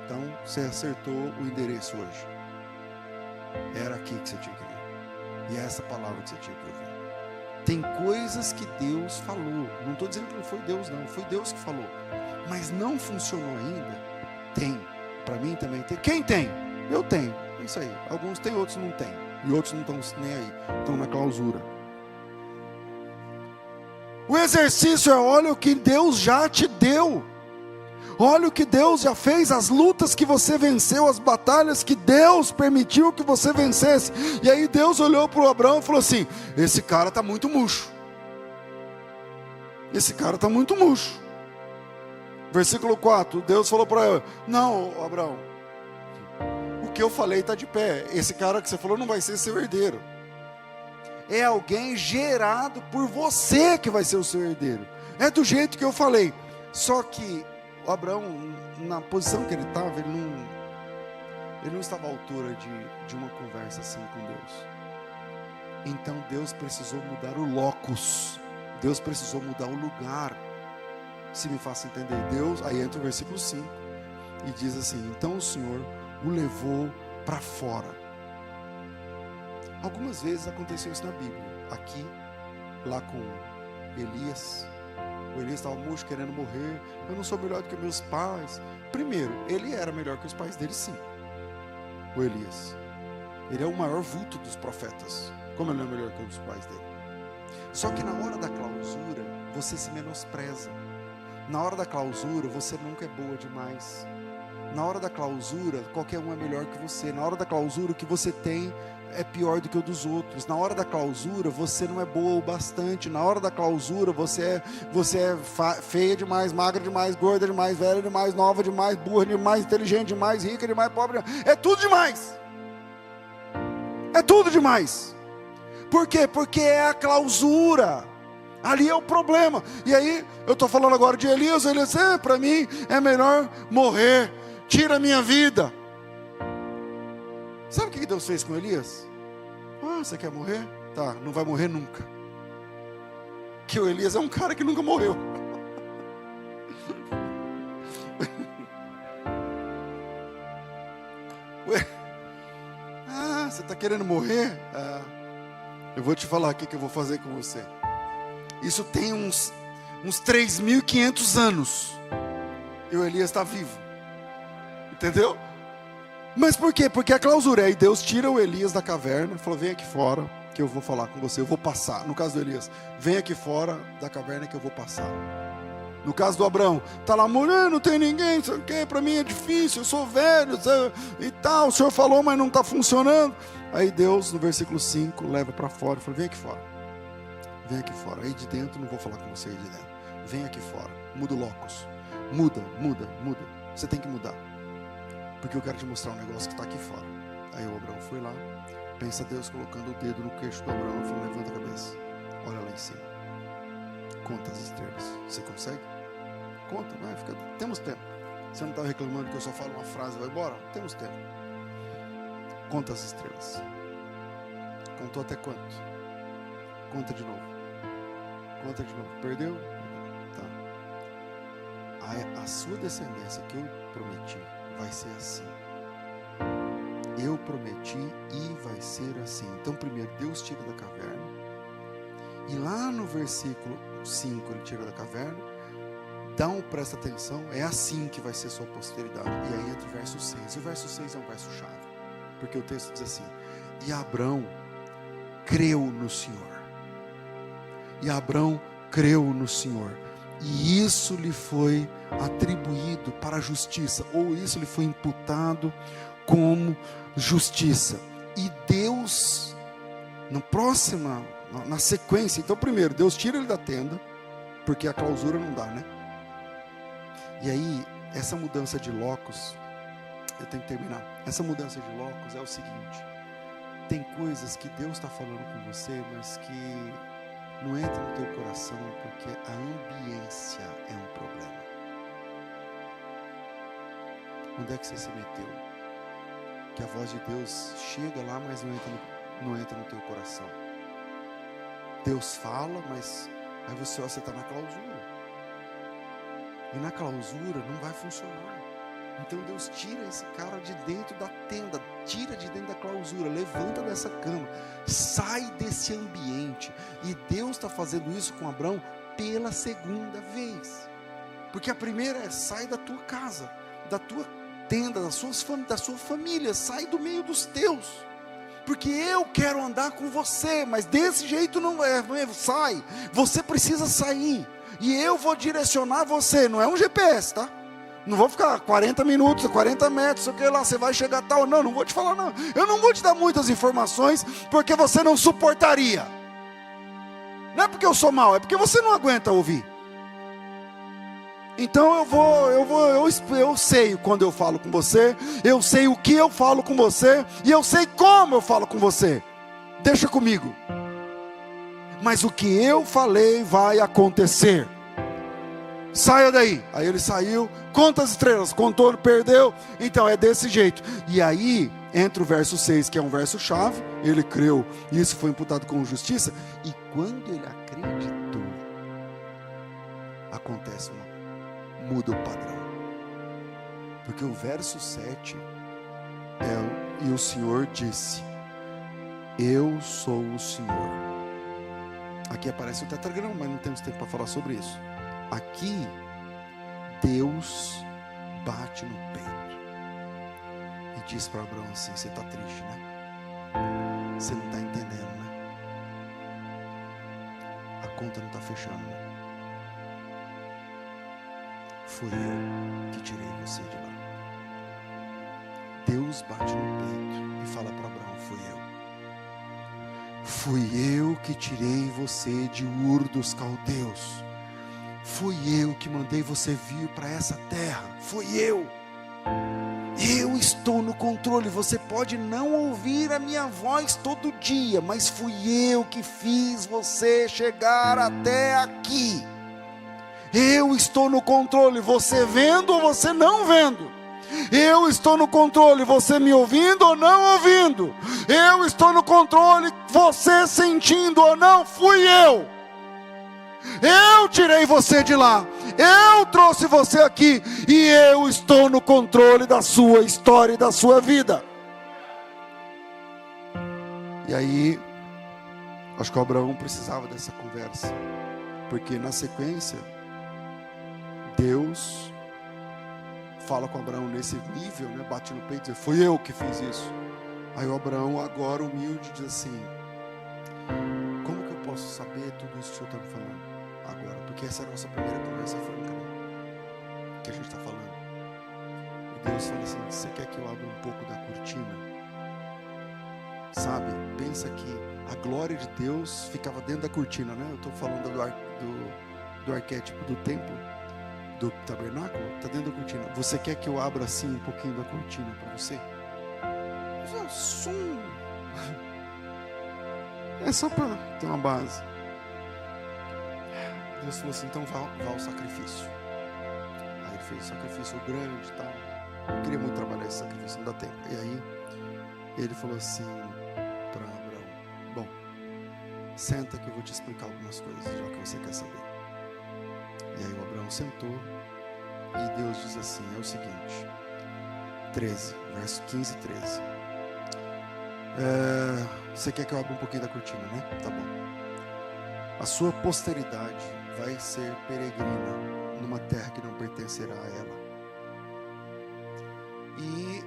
Então você acertou o endereço hoje. Era aqui que você tinha que ir. E é essa palavra que você tinha que ouvir. Tem coisas que Deus falou. Não estou dizendo que não foi Deus, não. Foi Deus que falou. Mas não funcionou ainda. Tem. Para mim também tem. Quem tem? Eu tenho. É isso aí. Alguns têm, outros não têm. E outros não estão nem aí. Estão na clausura. O exercício é: olha o que Deus já te deu. Olha o que Deus já fez, as lutas que você venceu, as batalhas que Deus permitiu que você vencesse. E aí Deus olhou para o Abraão e falou assim: esse cara está muito murcho. Esse cara está muito murcho. Versículo 4, Deus falou para ele: não, Abraão, o que eu falei está de pé. Esse cara que você falou não vai ser seu herdeiro. É alguém gerado por você que vai ser o seu herdeiro. É do jeito que eu falei. Só que o Abraão, na posição que ele estava, ele não estava à altura de uma conversa assim com Deus. Então Deus precisou mudar o locus. Deus precisou mudar o lugar. Se me faça entender. Deus, aí entra o versículo 5 e diz assim: então o Senhor o levou para fora. Algumas vezes aconteceu isso na Bíblia. Aqui, lá com Elias. O Elias estava murcho, querendo morrer. Eu não sou melhor do que meus pais. Primeiro, ele era melhor que os pais dele, sim. O Elias. Ele é o maior vulto dos profetas. Como ele não é melhor que os pais dele? Só que na hora da clausura, você se menospreza. Na hora da clausura, você nunca é boa demais. Na hora da clausura, qualquer um é melhor que você. Na hora da clausura, o que você tem é pior do que o dos outros. Na hora da clausura, você não é boa o bastante. Na hora da clausura, você é feia demais, magra demais, gorda demais, velha demais, nova demais, burra demais, inteligente demais, rica demais, pobre demais. É tudo demais. É tudo demais. Por quê? Porque é a clausura. Ali é o problema. E aí, eu estou falando agora de Elias. Elias, para mim é melhor morrer. Tira a minha vida. Sabe o que Deus fez com Elias? Você quer morrer? Tá, não vai morrer nunca. Que o Elias é um cara que nunca morreu. Ué, você está querendo morrer? Eu vou te falar o que eu vou fazer com você. Isso tem uns 3.500 anos. E o Elias está vivo. Entendeu? Mas por quê? Porque a clausura. Aí Deus tira o Elias da caverna. Falou, vem aqui fora que eu vou falar com você. Eu vou passar. No caso do Elias, vem aqui fora da caverna que eu vou passar. No caso do Abraão, está lá morando, não tem ninguém, não sei o quê, para mim é difícil, eu sou velho e tal, o Senhor falou, mas não está funcionando. Aí Deus, no versículo 5, leva para fora e fala, vem aqui fora. Vem aqui fora. Aí de dentro, não vou falar com você aí de dentro. Vem aqui fora, muda o locus. Muda. Você tem que mudar. Porque eu quero te mostrar um negócio que está aqui fora. Aí o Abraão foi lá, pensa Deus colocando o dedo no queixo do Abraão e falou, levanta a cabeça, olha lá em cima. Conta as estrelas. Você consegue? Conta, vai, temos tempo. Você não está reclamando que eu só falo uma frase e vai embora? Temos tempo. Conta as estrelas. Contou até quanto? Conta de novo. Perdeu? Tá. A sua descendência que eu prometi vai ser assim. Eu prometi e vai ser assim. Então primeiro Deus tira da caverna. E lá no versículo 5 ele tira da caverna. Presta atenção. É assim que vai ser sua posteridade. E aí entra o verso 6. E o verso 6 é um verso chave. Porque o texto diz assim: e Abrão creu no Senhor. E isso lhe foi atribuído para a justiça. Ou isso lhe foi imputado como justiça. E Deus, na sequência, então primeiro, Deus tira ele da tenda, porque a clausura não dá, né? E aí, essa mudança de locus, eu tenho que terminar. Essa mudança de locus é o seguinte: tem coisas que Deus está falando com você, mas que não entra no teu coração, porque a ambiência é um problema. Onde é que você se meteu? Que a voz de Deus chega lá, mas não entra no teu coração. Deus fala, mas aí você está na clausura. E na clausura não vai funcionar. Então Deus tira esse cara de dentro da tenda, tira de dentro da clausura, levanta dessa cama, sai desse ambiente. E Deus está fazendo isso com Abraão pela segunda vez. Porque a primeira é: sai da tua casa, da tua tenda, da sua família, sai do meio dos teus. Porque eu quero andar com você, mas desse jeito não é, sai. Você precisa sair. E eu vou direcionar você, não é um GPS, tá? Não vou ficar 40 minutos, 40 metros, sei o que lá, você vai chegar tal. Não vou te falar não. Eu não vou te dar muitas informações, porque você não suportaria. Não é porque eu sou mau, é porque você não aguenta ouvir. Então eu sei quando eu falo com você, eu sei o que eu falo com você, e eu sei como eu falo com você. Deixa comigo. Mas o que eu falei vai acontecer. Saia daí. Aí ele saiu, conta as estrelas, contou, perdeu. Então é desse jeito. E aí entra o verso 6, que é um verso chave. Ele creu, e isso foi imputado com justiça. E quando ele acreditou, acontece muda o padrão. Porque o verso 7 e o Senhor disse: eu sou o Senhor. Aqui aparece o tetragrama, mas não temos tempo para falar sobre isso. Aqui, Deus bate no peito e diz para Abraão assim: você está triste, né? Você não está entendendo, né? A conta não está fechando, né? Fui eu que tirei você de lá. Deus bate no peito e fala para Abraão: fui eu. Fui eu que tirei você de Ur dos Caldeus. Fui eu que mandei você vir para essa terra. Fui eu. Eu estou no controle. Você pode não ouvir a minha voz todo dia, mas fui eu que fiz você chegar até aqui. Eu estou no controle, você vendo ou você não vendo. Eu estou no controle, você me ouvindo ou não ouvindo. Eu estou no controle, você sentindo ou não, fui eu. Eu tirei você de lá, eu trouxe você aqui, e eu estou no controle da sua história e da sua vida. E aí, acho que o Abraão precisava dessa conversa, porque na sequência, Deus fala com Abraão nesse nível, né? Bate no peito e diz: foi eu que fiz isso. Aí o Abraão, agora humilde, diz assim: como que eu posso saber tudo isso que o Senhor está me falando agora? Porque essa é a nossa primeira conversa franca, né? Que a gente está falando. E Deus fala assim: você quer que eu abra um pouco da cortina? Sabe, pensa que a glória de Deus ficava dentro da cortina, né? Eu estou falando do arquétipo do templo, do tabernáculo, está dentro da cortina. Você quer que eu abra assim um pouquinho da cortina para você? É só para ter uma base. Deus falou assim: então vá ao sacrifício. Aí ele fez um sacrifício grande e tal. Eu queria muito trabalhar esse sacrifício, não dá tempo. E aí ele falou assim para Abraão: bom, senta que eu vou te explicar algumas coisas, já que você quer saber. E aí o Abraão sentou, e Deus diz assim: é o seguinte, 13, verso 15 e 13. Você quer que eu abra um pouquinho da cortina, né? Tá bom. A sua posteridade vai ser peregrina numa terra que não pertencerá a ela. E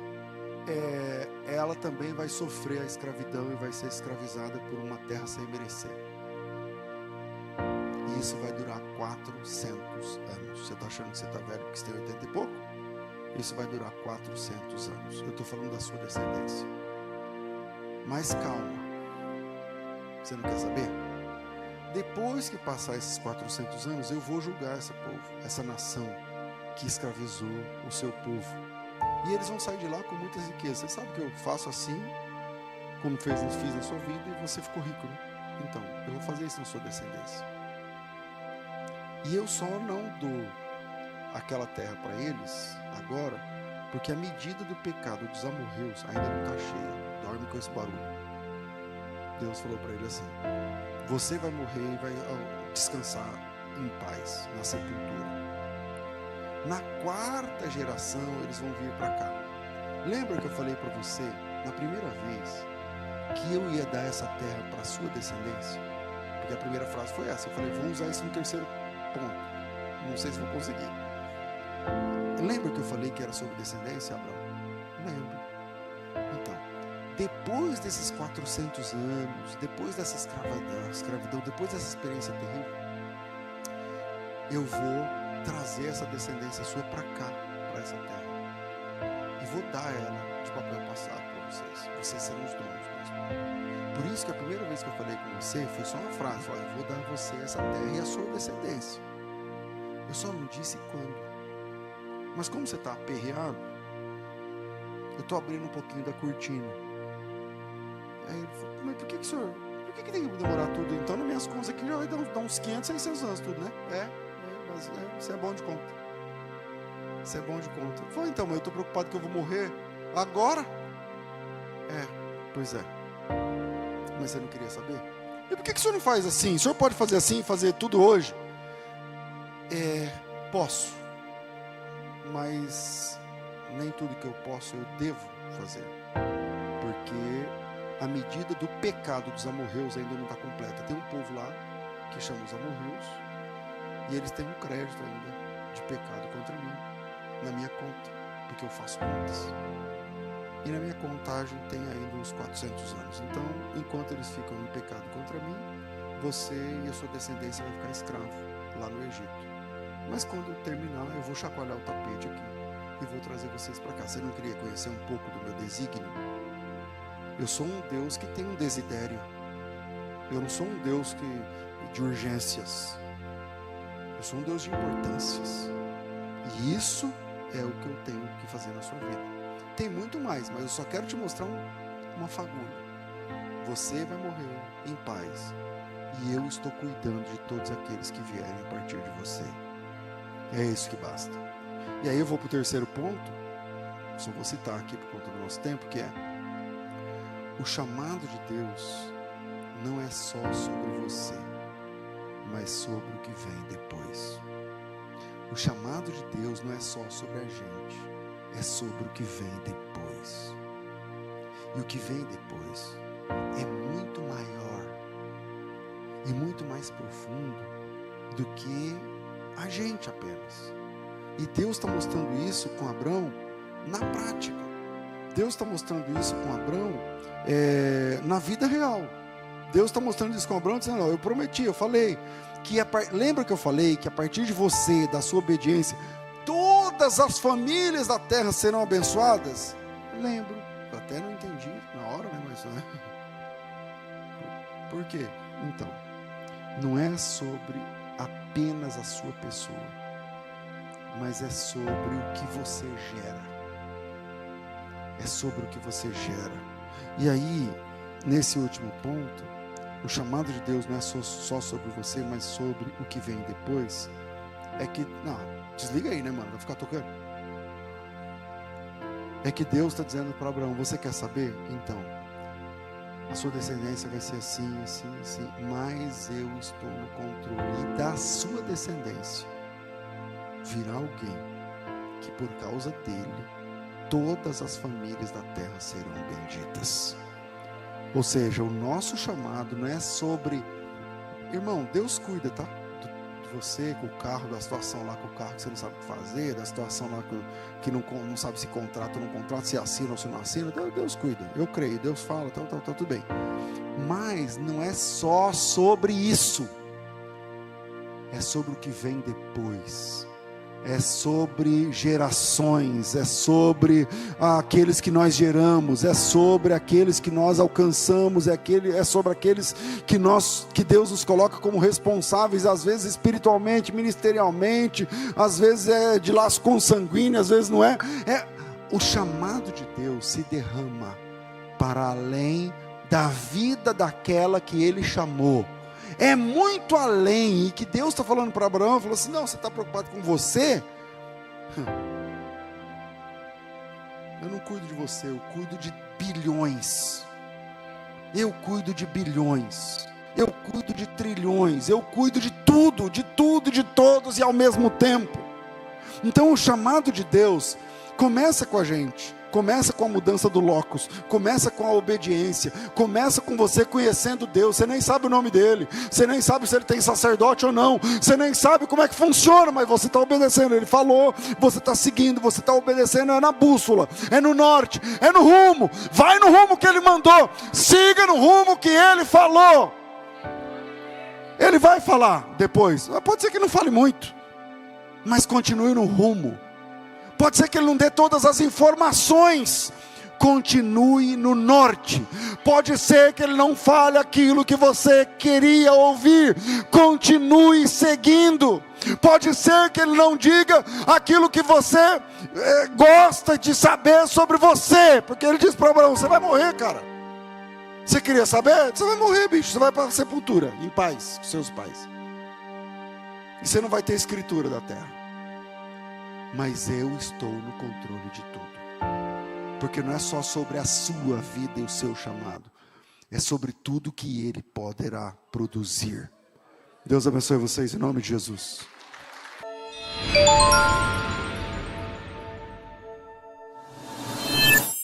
ela também vai sofrer a escravidão e vai ser escravizada por uma terra sem merecer. E isso vai durar 400 anos. Você está achando que você está velho porque você tem 80 e pouco? Isso vai durar 400 anos. Eu estou falando da sua descendência. Mas calma. Você não quer saber? Depois que passar esses 400 anos, eu vou julgar esse povo, essa nação que escravizou o seu povo. E eles vão sair de lá com muitas riquezas. Você sabe que eu faço assim, como fiz na sua vida, e você ficou rico, né? Então, eu vou fazer isso na sua descendência. E eu só não dou aquela terra para eles agora, porque a medida do pecado dos amorreus ainda não está cheia. Dorme com esse barulho. Deus falou para ele assim: você vai morrer e vai descansar em paz na sepultura. Na 4ª geração eles vão vir para cá. Lembra que eu falei para você na primeira vez que eu ia dar essa terra para a sua descendência? Porque a primeira frase foi essa. Eu falei: vou usar isso no 3º ponto. Não sei se vou conseguir. Lembra que eu falei que era sobre descendência, Abraão? Lembro. Então, depois desses 400 anos, depois dessa escravidão, depois dessa experiência terrível, eu vou trazer essa descendência sua para cá, para essa terra, e vou dar ela de papel passado para vocês. Vocês serão os donos mesmo. Por isso que a primeira vez que eu falei com você foi só uma frase: falei, eu vou dar a você essa terra e a sua descendência. Eu só não disse quando. Mas como você está aperreado, eu estou abrindo um pouquinho da cortina. Aí ele falou: mas por que tem que demorar tudo? Então nas minhas contas aqui já vai dar uns 500, 600 anos tudo, né? Mas você é bom de conta. Você é bom de conta. Eu falei: então, mas eu estou preocupado que eu vou morrer agora? Pois é. Mas você não queria saber? E por que o senhor não faz assim? O senhor pode fazer assim, fazer tudo hoje? Posso. Mas nem tudo que eu posso eu devo fazer. Porque a medida do pecado dos amorreus ainda não está completa. Tem um povo lá que chama os amorreus, e eles têm um crédito ainda de pecado contra mim, na minha conta, porque eu faço contas. E na minha contagem tem ainda uns 400 anos. Então, enquanto eles ficam em pecado contra mim, você e a sua descendência vai ficar escravo lá no Egito. Mas quando terminar, eu vou chacoalhar o tapete aqui e vou trazer vocês para cá. Você não queria conhecer um pouco do meu desígnio? Eu sou um Deus que tem um desidério. Eu não sou um Deus de urgências. Eu sou um Deus de importâncias. E isso é o que eu tenho que fazer na sua vida. tem muito mais, mas eu só quero te mostrar uma fagulha. Você vai morrer em paz, e eu estou cuidando de todos aqueles que vierem a partir de você. É isso que basta. E aí eu vou para o terceiro ponto, só vou citar aqui por conta do nosso tempo, que é: o chamado de Deus não é só sobre você, mas sobre o que vem depois. O chamado de Deus não é só sobre a gente, é sobre o que vem depois. E o que vem depois é muito maior e muito mais profundo do que a gente apenas. E Deus está mostrando isso com Abraão na prática. Deus está mostrando isso com Abraão na vida real. Deus está mostrando isso com Abraão, dizendo: eu prometi, eu falei que lembra que eu falei que a partir de você, da sua obediência, todas as famílias da terra serão abençoadas? Lembro, eu até não entendi na hora, né? Mas por quê? Então, não é sobre apenas a sua pessoa, mas é sobre o que você gera. É sobre o que você gera. E aí, nesse último ponto, o chamado de Deus não é só sobre você, mas sobre o que vem depois. É que, não, desliga aí, né, mano? Vai ficar tocando. É que Deus está dizendo para Abraão: você quer saber? Então, a sua descendência vai ser assim, assim, assim, mas eu estou no controle. E da sua descendência virá alguém que, por causa dele, todas as famílias da terra serão benditas. Ou seja, o nosso chamado não é sobre... Irmão, Deus cuida, tá? De você, com o carro, da situação lá com o carro que você não sabe o que fazer, da situação lá que não sabe se contrata ou não contrata, se assina ou se não assina. Deus cuida, eu creio, Deus fala, tá tudo bem. Mas não é só sobre isso. É sobre o que vem depois. É sobre gerações, é sobre aqueles que nós geramos, é sobre aqueles que nós alcançamos, é sobre aqueles que Deus nos coloca como responsáveis, às vezes espiritualmente, ministerialmente, às vezes é de laço consanguíneo, às vezes não é. O chamado de Deus se derrama para além da vida daquela que Ele chamou. É muito além, e que Deus está falando para Abraão, falou assim: não, você está preocupado com você? Eu não cuido de você, eu cuido de bilhões. Eu cuido de bilhões. Eu cuido de trilhões. Eu cuido de tudo, de todos e ao mesmo tempo. Então o chamado de Deus começa com a gente. Começa com a mudança do locus, começa com a obediência, começa com você conhecendo Deus. Você nem sabe o nome dele, você nem sabe se ele tem sacerdote ou não, você nem sabe como é que funciona, mas você está obedecendo. Ele falou, você está seguindo, você está obedecendo. É na bússola, é no norte, é no rumo. Vai no rumo que ele mandou, siga no rumo que ele falou. Ele vai falar depois, pode ser que não fale muito, mas continue no rumo. Pode ser que ele não dê todas as informações, continue no norte. Pode ser que ele não fale aquilo que você queria ouvir, continue seguindo. Pode ser que ele não diga aquilo que você gosta de saber sobre você, porque ele diz para Abraão: você vai morrer, cara. Você queria saber? Você vai morrer, bicho. Você vai para a sepultura, em paz, com seus pais. E você não vai ter escritura da terra. Mas eu estou no controle de tudo. Porque não é só sobre a sua vida e o seu chamado. É sobre tudo que Ele poderá produzir. Deus abençoe vocês em nome de Jesus.